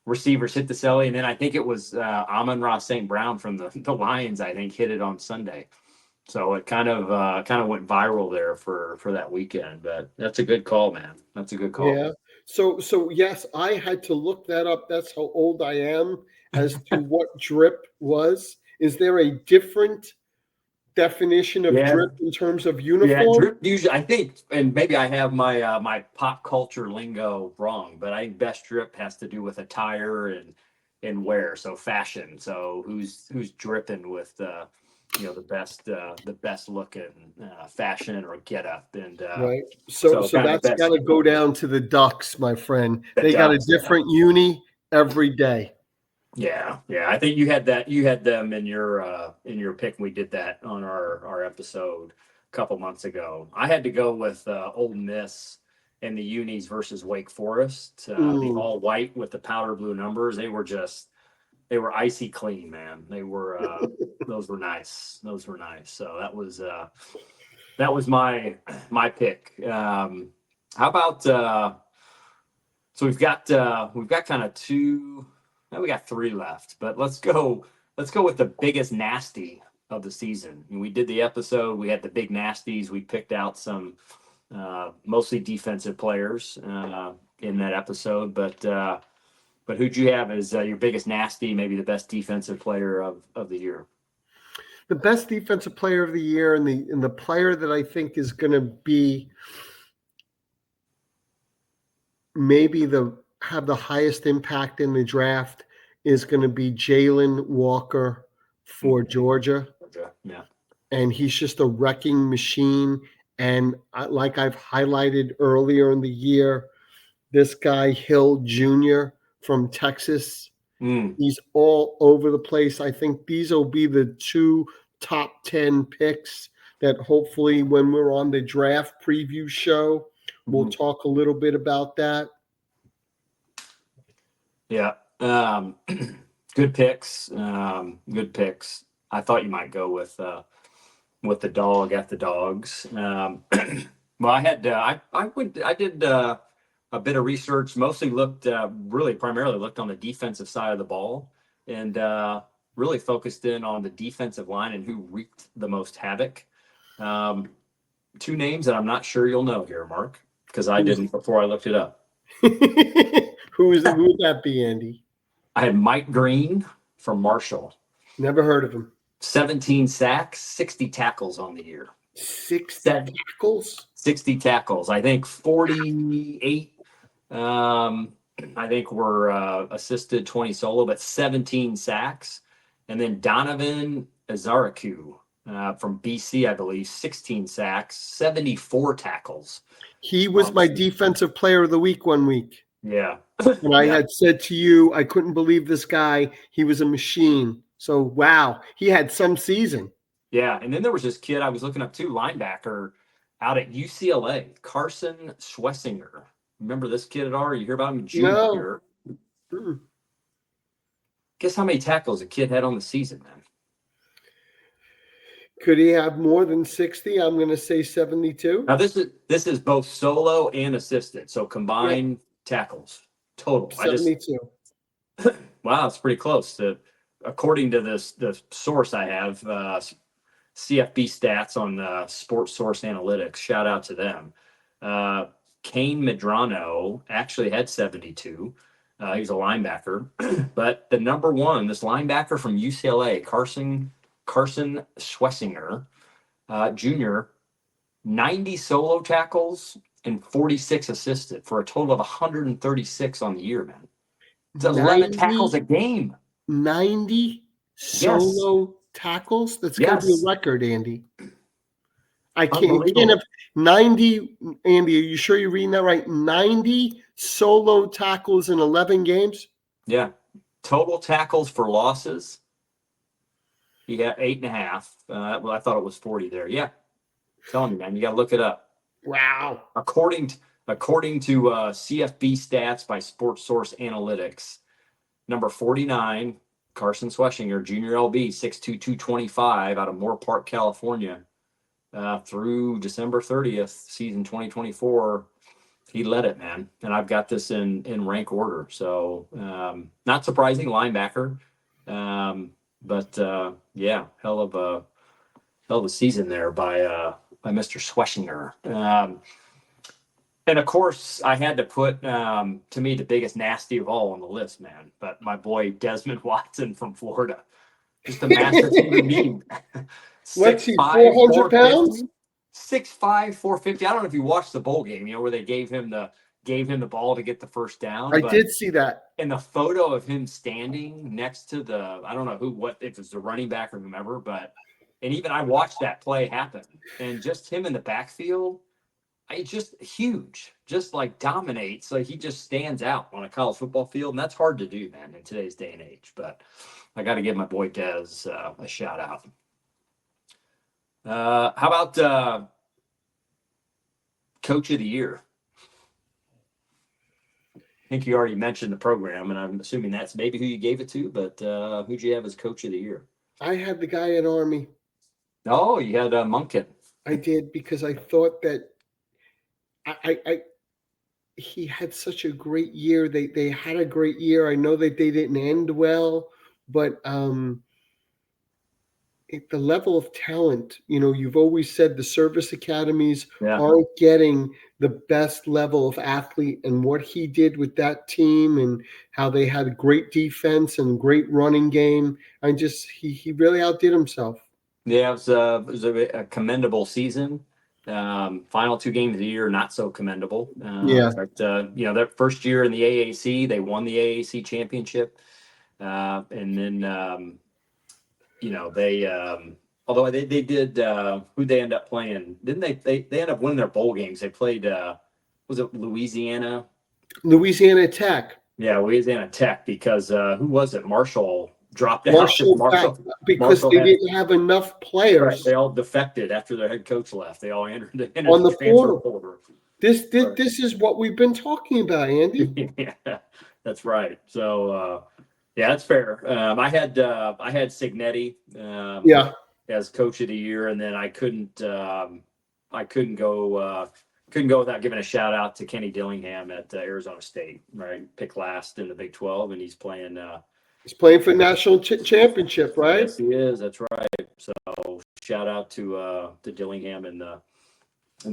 receivers hit the celly, and then I think it was Amon-Ra St. Brown from the Lions. I think hit it on Sunday. So it kind of went viral there for that weekend. But that's a good call, man. That's a good call. Yeah. So yes, I had to look that up. That's how old I am as to what drip was. Is there a different definition of Yeah, drip in terms of yeah. uniform? Drip usually, I think, and maybe I have my pop culture lingo wrong, but I think best drip has to do with attire and wear, so fashion. So who's dripping with the best looking fashion or get up, and Right. So so so kind of the that's got best to go down to the Ducks, my friend. that They got a does. Yeah. different uni every day. Yeah, yeah. I think you had them in your pick. We did that on our episode a couple months ago. I had to go with Ole Miss and the unis versus Wake Forest. The Mm. all white with the powder blue numbers. They were icy clean, man. They were those were nice. Those were nice. So that was my pick. How about so we've got kind of 2. Now we got 3 left, but let's go with the biggest nasty of the season. And we did the episode. We had the big nasties. We picked out some mostly defensive players in that episode. But who'd you have as your biggest nasty? Maybe the best defensive player of the year. The best defensive player of the year and the player that I think is going to be maybe have the highest impact in the draft is going to be Jalen Walker for Georgia. Yeah. and he's just a wrecking machine. And like I've highlighted earlier in the year, this guy Hill Jr. from Texas, he's all over the place. I think these will be the two top 10 picks that hopefully when we're on the draft preview show, we'll talk a little bit about that. Yeah. Good picks. Good picks. I thought you might go with the dog at the dogs. Well, I had I did a bit of research. Mostly looked really primarily looked on the defensive side of the ball, and really focused in on the defensive line and who wreaked the most havoc. Two names that I'm not sure you'll know here, Mark, because I didn't before I looked it up. Who would that be, Andy? I had Mike Green from Marshall. Never heard of him. 17 sacks, 60 tackles on the year. 60 tackles? 60 tackles. I think 48 I think were assisted, 20 solo, but 17 sacks. And then Donovan Azaraku from BC, I believe, 16 sacks, 74 tackles. He was my defensive player of the week one week. Yeah. And I had said to you, I couldn't believe this guy. He was a machine. So, wow, he had some season. Yeah. And then there was this kid I was looking up too, linebacker out at UCLA, Carson Schwessinger. Remember this kid at all? You hear about him? Junior. No. Guess how many tackles a kid had on the season, man? Could he have more than 60? I'm going to say 72. Now this is both solo and assisted, so combined tackles total. 72. Wow, it's pretty close. According to the source I have, CFB stats on Sports Source Analytics. Shout out to them. Kane Medrano actually had 72. He's a linebacker, but the number one, this linebacker from UCLA, Carson Schwessinger, Jr., 90 solo tackles and 46 assisted for a total of 136 on the year, man. It's 11 tackles a game. 90 solo tackles? That's got to be a record, Andy. I can't have 90. Andy, are you sure you're reading that right? 90 solo tackles in 11 games? Yeah. Total tackles for losses. He had 8.5. Well, I thought it was 40 there. Yeah. I'm telling you, man, you got to look it up. Wow. According to CFB stats by Sports Source Analytics, number 49, Carson Schwessinger, junior LB, 6'2", 225, out of Moore Park, California, through December 30th, season 2024. He led it, man. And I've got this in rank order. So not surprising, linebacker. But yeah, hell of a season there by Mr. Schwessinger. And of course, I had to put, to me, the biggest nasty of all on the list, man. But my boy Desmond Watson from Florida, just a massive human being. What's he, 400 pounds? 6'5", 450. I don't know if you watched the bowl game, where they gave him the ball to get the first down. I did see that. And the photo of him standing next to I don't know if it's the running back or whomever, and even I watched that play happen, and just him in the backfield. It's just huge, just like dominates. Like he just stands out on a college football field, and that's hard to do, man, in today's day and age. But I got to give my boy Dez a shout out. How about Coach of the Year? I think you already mentioned the program, and I'm assuming that's maybe who you gave it to. But who'd you have as Coach of the Year? I had the guy at Army. Oh, you had Monken. I did, because I thought that he had such a great year. They had a great year. I know that they didn't end well, but the level of talent, you've always said the service academies aren't getting the best level of athlete, and what he did with that team and how they had a great defense and great running game. He really outdid himself. Yeah, it was a commendable season. Final 2 games of the year, not so commendable. But their first year in the AAC, they won the AAC championship, and then they Although they did, who'd they end up playing? Didn't they ended up winning their bowl games. They played, was it Louisiana? Louisiana Tech. Yeah, Louisiana Tech, because who was it? Marshall dropped out because Marshall back because Marshall they had, didn't have enough right, players they all defected after their head coach left. They all entered on the the transfer portal. portal. Right. This is what we've been talking about, Andy. Yeah, that's right. So yeah, that's fair. I had Signetti Yeah. as coach of the year, and then I couldn't go without giving a shout out to Kenny Dillingham at Arizona State. Right, picked last in the Big 12, and he's playing. He's playing for national championship, right? Yes, he is. That's right. So shout out to Dillingham and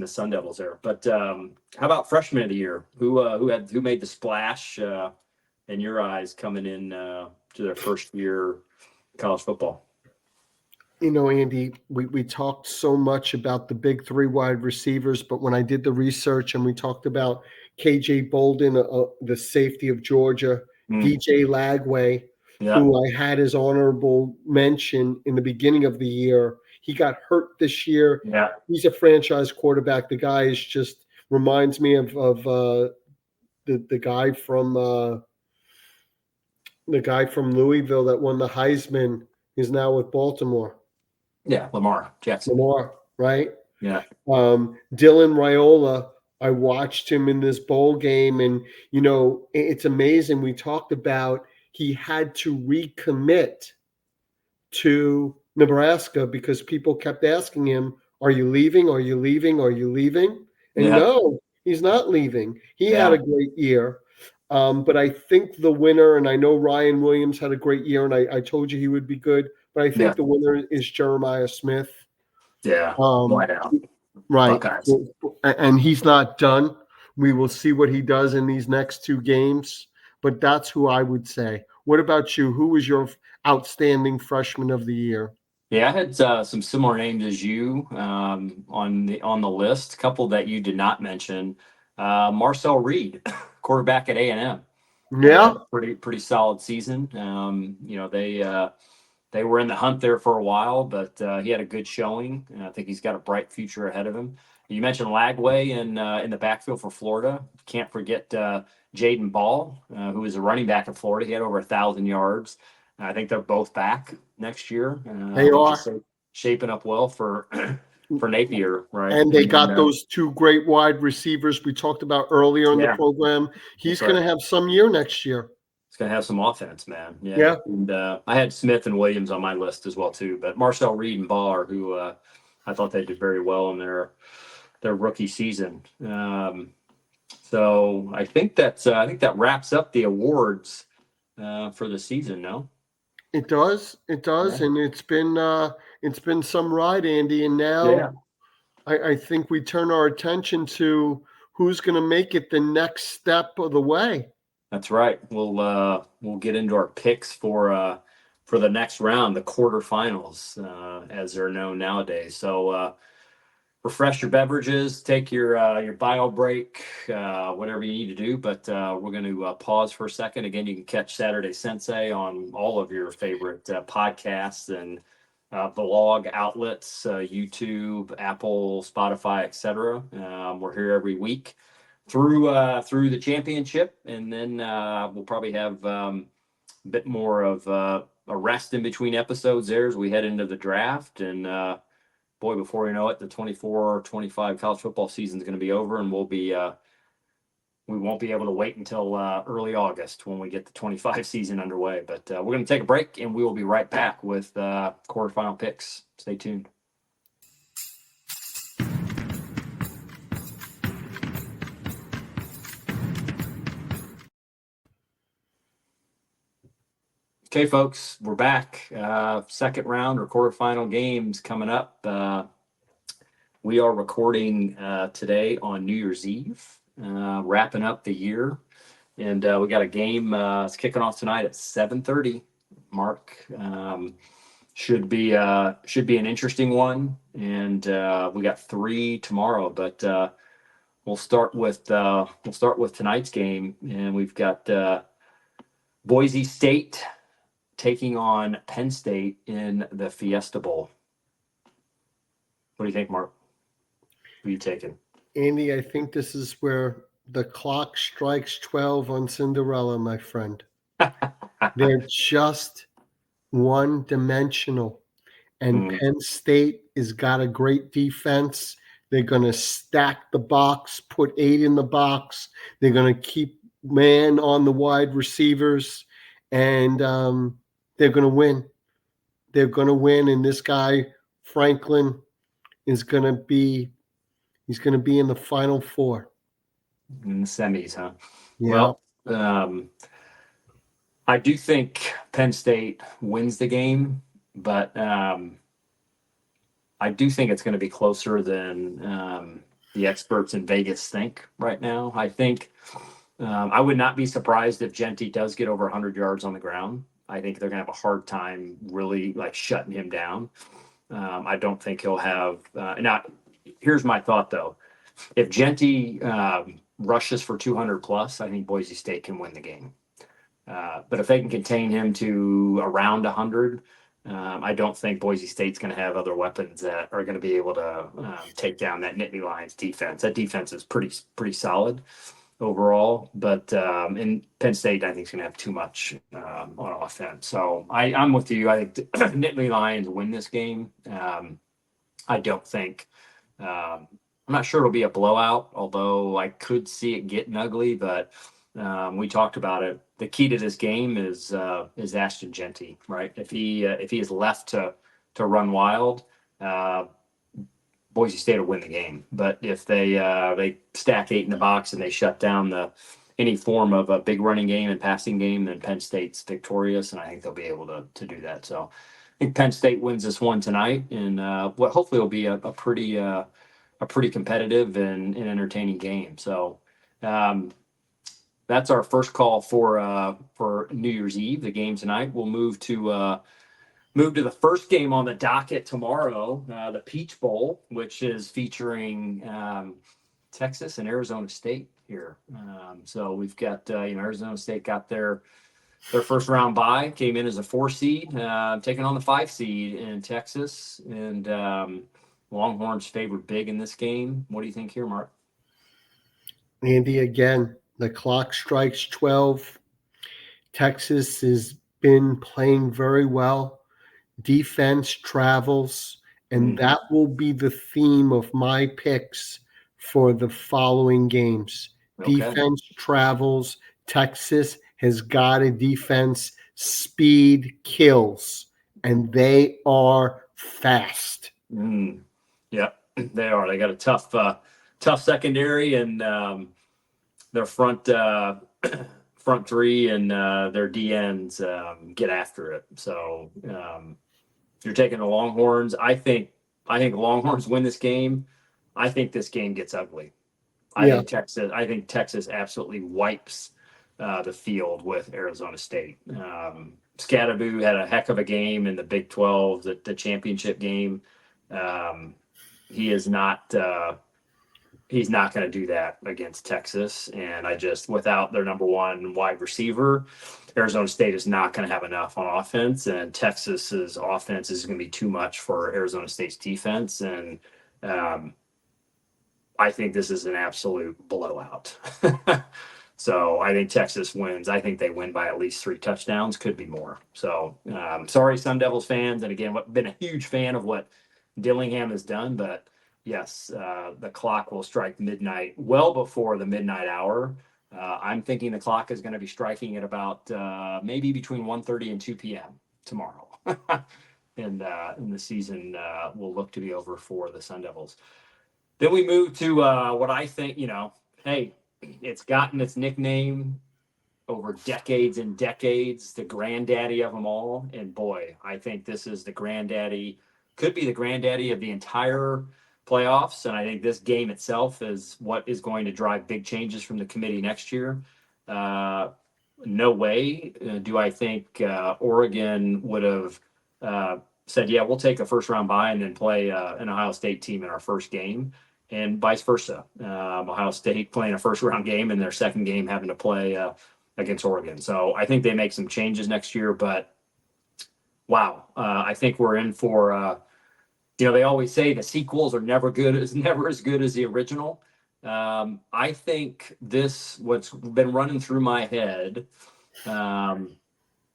the Sun Devils there. But how about freshman of the year? Who made the splash in your eyes coming in to their first year college football? You know, Andy, we talked so much about the big three wide receivers, but when I did the research and we talked about KJ Bolden, the safety of Georgia, DJ Lagway, Yeah, who I had as honorable mention in the beginning of the year. He got hurt this year. yeah, He's a franchise quarterback. The guy is just reminds me of the guy from Louisville that won the Heisman. Is now with Baltimore. yeah. Lamar Jackson. Lamar, right? Yeah, Dylan Raiola, I watched him in this bowl game, and you know it's amazing. We talked about he had to recommit to Nebraska because people kept asking him, "Are you leaving? Are you leaving? Are you leaving?" And yeah, no, he's not leaving. He had yeah, a great year. But I think the winner, and I know Ryan Williams had a great year, and I told you he would be good, but I yeah, think the winner is Jeremiah Smith. yeah. Um, White out right. Buckeyes. And he's not done. We will see what he does in these next two games, but that's who I would say. What about you? Who was your outstanding freshman of the year? Yeah, I had some similar names as you on the list. A couple that you did not mention. Marcel Reed, quarterback at A&M. Yeah. Had a pretty solid season. They were in the hunt there for a while, but he had a good showing. And I think he's got a bright future ahead of him. You mentioned Lagway in the backfield for Florida. Can't forget Jaden Ball, who is a running back in Florida. He had over 1,000 yards. I think they're both back next year, They which are. is shaping up well for for Napier, right? And they And then, got those two great wide receivers we talked about earlier in the yeah, program. that's He's going right. to have some year next year. It's going to have some offense, man. Yeah. Yeah. And I had Smith and Williams on my list as well, too. But Marcel Reed and Barr, who I thought they did very well in their rookie season. So I think that wraps up the awards for the season. No. It does. It does. Yeah. And it's been some ride, Andy. And Yeah. now I think we turn our attention to who's going to make it the next step of the way. That's right. We'll get into our picks for the next round, the quarterfinals, as they're known nowadays. So refresh your beverages, take your bio break, whatever you need to do. But we're going to pause for a second. Again, you can catch Saturday Sensei on all of your favorite podcasts and vlog outlets, YouTube, Apple, Spotify, etc. We're here every week through the championship, and then we'll probably have a bit more of a rest in between episodes there as we head into the draft. And boy, before you know it, the 24-25 college football season is going to be over, and we won't be able to wait until early August when we get the 25 season underway. But we're going to take a break, and we will be right back with quarterfinal picks. Stay tuned. Okay, folks, we're back. Second round or quarterfinal games coming up. We are recording today on New Year's Eve, wrapping up the year, and we got a game. It's kicking off tonight at 7:30. Mark, should be an interesting one, and we got three tomorrow. But we'll start with tonight's game, and we've got Boise State taking on Penn State in the Fiesta Bowl. What do you think, Mark? Who are you taking? Andy, I think this is where the clock strikes 12 on Cinderella, my friend. They're just one-dimensional. And Penn State has got a great defense. They're going to stack the box, put 8 in the box. They're going to keep man on the wide receivers, and they're going to win. They're going to win, and this guy Franklin is going to be he's going to be in the Final Four. In the semis, huh? Yeah. Well, I do think Penn State wins the game, but I do think it's going to be closer than the experts in Vegas think right now. I think I would not be surprised if Genty does get over 100 yards on the ground. I think they're going to have a hard time really like shutting him down. I don't think he'll have. Now, here's my thought though: if Genty rushes for 200 plus, I think Boise State can win the game. But if they can contain him to around 100, I don't think Boise State's going to have other weapons that are going to be able to take down that Nittany Lions defense. That defense is pretty solid overall, but in Penn State, I think is going to have too much on offense. So I'm with you. I think Nittany Lions win this game. I don't think. I'm not sure it'll be a blowout, although I could see it getting ugly. But we talked about it. The key to this game is Ashton Genty, right? If he is left to run wild, Boise State will win the game. But if they stack 8 in the box and they shut down any form of a big running game and passing game, then Penn State's victorious, and I think they'll be able to do that. So I think Penn State wins this one tonight, and what hopefully will be a pretty competitive and entertaining game. So that's our first call for New Year's Eve, the game tonight. We'll move to the first game on the docket tomorrow, the Peach Bowl, which is featuring Texas and Arizona State here. So we've got Arizona State got their first round bye, came in as a 4 seed, taking on the 5 seed in Texas, and Longhorns favored big in this game. What do you think here, Mark? Andy, again, the clock strikes 12. Texas has been playing very well. Defense travels, and that will be the theme of my picks for the following games. Okay. Defense travels. Texas has got a defense. Speed kills, and they are fast. Yeah, they are. They got a tough secondary, and their front 3 and their DNs get after it. So if you're taking the Longhorns, I think Longhorns win this game. I think this game gets ugly. I think Texas absolutely wipes the field with Arizona State. Scadaboo had a heck of a game in the Big 12, the championship game. He is not. He's not going to do that against Texas. And without their number 1 wide receiver, Arizona State is not going to have enough on offense. And Texas's offense is going to be too much for Arizona State's defense. And I think this is an absolute blowout. So I think Texas wins. I think they win by at least 3 touchdowns, could be more. So sorry, Sun Devils fans. And again, been a huge fan of what Dillingham has done, but yes, the clock will strike midnight, well before the midnight hour. I'm thinking the clock is going to be striking at about maybe between 1:30 and 2 p.m. tomorrow. And the season will look to be over for the Sun Devils. Then we move to what I think, hey, it's gotten its nickname over decades and decades, the granddaddy of them all. And boy, I think this is the granddaddy, could be the granddaddy of the entire playoffs. And I think this game itself is what is going to drive big changes from the committee next year. No way do I think Oregon would have said, yeah, we'll take a first round bye and then play an Ohio State team in our first game, and vice versa. Ohio State playing a first round game and their second game having to play against Oregon. So I think they make some changes next year, but wow, I think we're in for they always say the sequels are never as good as the original. I think what's been running through my head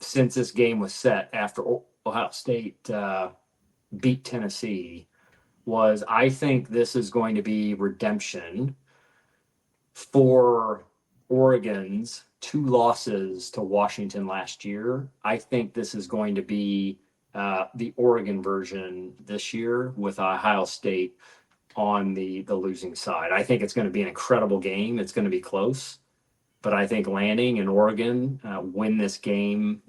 since this game was set after Ohio State beat Tennessee was I think this is going to be redemption for Oregon's 2 losses to Washington last year. I think this is going to be the Oregon version this year with Ohio State on the losing side. I think it's going to be an incredible game. It's going to be close, but I think Lanning and Oregon win this game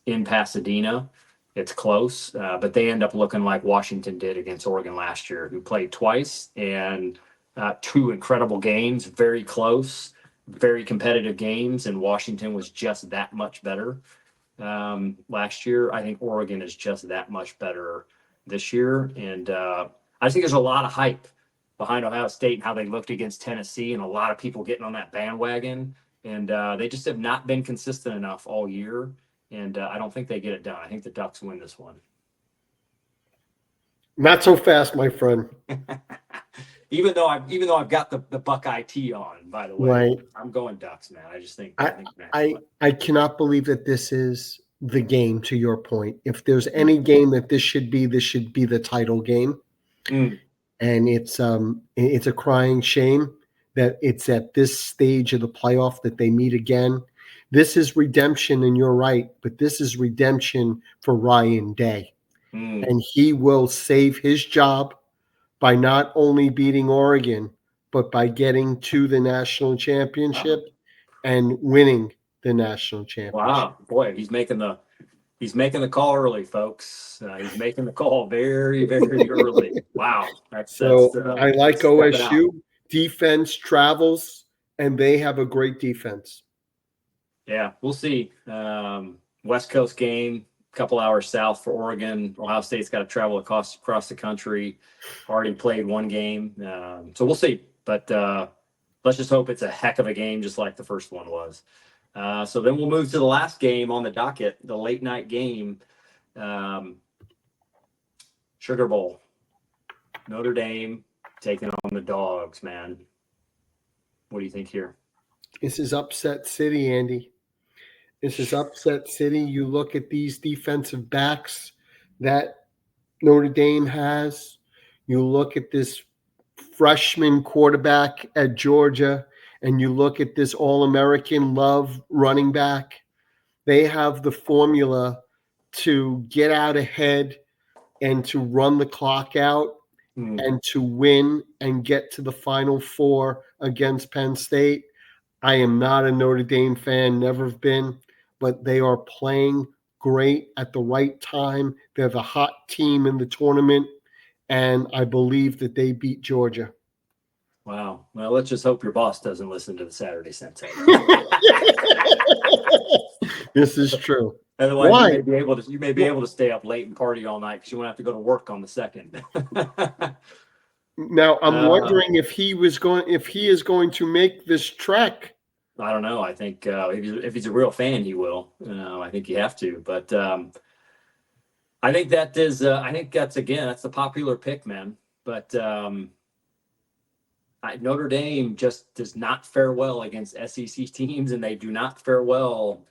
in Pasadena. It's close, but they end up looking like Washington did against Oregon last year, who played twice and 2 incredible games, very close, very competitive games, and Washington was just that much better last year. I think Oregon is just that much better this year, and I think there's a lot of hype behind Ohio State and how they looked against Tennessee, and a lot of people getting on that bandwagon, and they just have not been consistent enough all year. And I don't think they get it done. I think the Ducks win this one. Not so fast, my friend. even though I've got the Buckeye tee on, by the way, right. I'm going Ducks, man. I just think I cannot believe that this is the game. To your point, if there's any game that this should be the title game, and it's a crying shame that it's at this stage of the playoff that they meet again. This is redemption, and you're right, but this is redemption for Ryan Day. And he will save his job by not only beating Oregon, but by getting to the national championship and winning the national championship. Wow, boy, he's making the call early, folks. He's making the call very, very early. Wow. I like OSU. Defense travels, and they have a great defense. Yeah, we'll see. West Coast game, a couple hours south for Oregon. Ohio State's got to travel across the country. Already played one game. So we'll see. But let's just hope it's a heck of a game, just like the first one was. So then we'll move to the last game on the docket, the late night game. Sugar Bowl. Notre Dame taking on the Dogs, man. What do you think here? This is upset city, Andy. This is upset city. You look at these defensive backs that Notre Dame has. You look at this freshman quarterback at Georgia, and you look at this All-American Love running back. They have the formula to get out ahead and to run the clock out and to win and get to the Final Four against Penn State. I am not a Notre Dame fan, never have been, but they are playing great at the right time. They're the hot team in the tournament, and I believe that they beat Georgia. Wow. Well, let's just hope your boss doesn't listen to the Saturday Sensei. This is true. Otherwise, why? You may be able to stay up late and party all night because you won't have to go to work on the second. Now, I'm wondering if he is going to make this trek. I don't know. I think if he's a real fan, he will. I think you have to. But I think that's the popular pick, man. But Notre Dame just does not fare well against SEC teams, and they do not fare well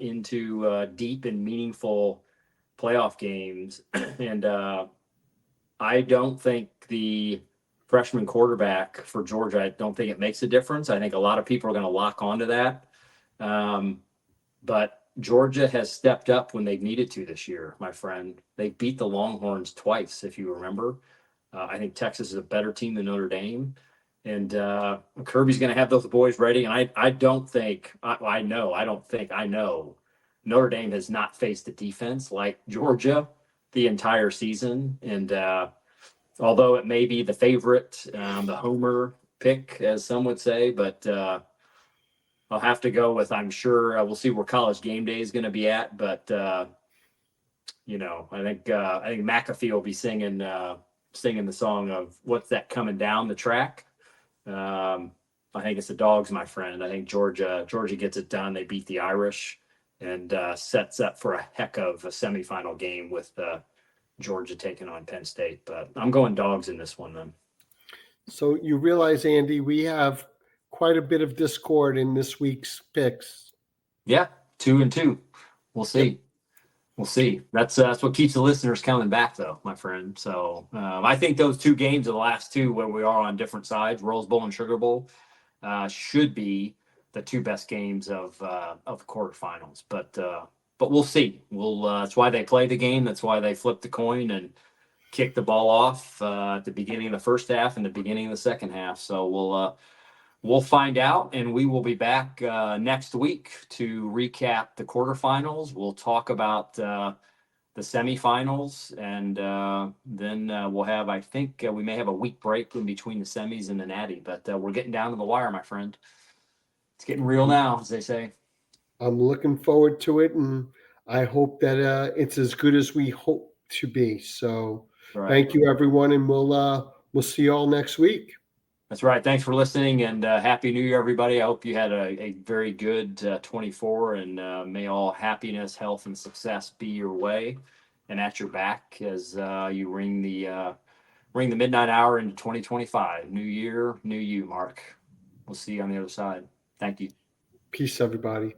into deep and meaningful playoff games. And I don't think the freshman quarterback for Georgia, I don't think it makes a difference. I think a lot of people are going to lock onto that. But Georgia has stepped up when they've needed to this year, my friend. They beat the Longhorns twice, if you remember. I think Texas is a better team than Notre Dame. And Kirby's going to have those boys ready. And I know Notre Dame has not faced a defense like Georgia the entire season. And although it may be the favorite, the homer pick, as some would say, but I'll have to go with, I'm sure we'll see where College Game Day is going to be at. But, I think McAfee will be singing the song of What's That Coming Down the Track. I think it's the Dogs, my friend. I think Georgia gets it done. They beat the Irish and sets up for a heck of a semifinal game with Georgia taking on Penn State, but I'm going dogs in this one, then. So you realize, Andy, we have quite a bit of discord in this week's picks. Yeah, 2-2. We'll see. Yep. We'll see. That's what keeps the listeners coming back, though, my friend. So I think those two games are the last two where we are on different sides, Rose Bowl and Sugar Bowl, should be the two best games of the quarterfinals. But we'll see. That's why they play the game. That's why they flip the coin and kick the ball off at the beginning of the first half and the beginning of the second half. So we'll find out, and we will be back next week to recap the quarterfinals. We'll talk about the semifinals, and then we'll have, I think, we may have a week break in between the semis and the natty, but we're getting down to the wire, my friend. It's getting real now, as they say. I'm looking forward to it, and I hope that it's as good as we hope to be. So Right. Thank you, everyone, and we'll see you all next week. That's right. Thanks for listening, and Happy New Year, everybody. I hope you had a very good 24, and may all happiness, health, and success be your way and at your back as you ring the midnight hour into 2025. New year, new you, Mark. We'll see you on the other side. Thank you. Peace, everybody.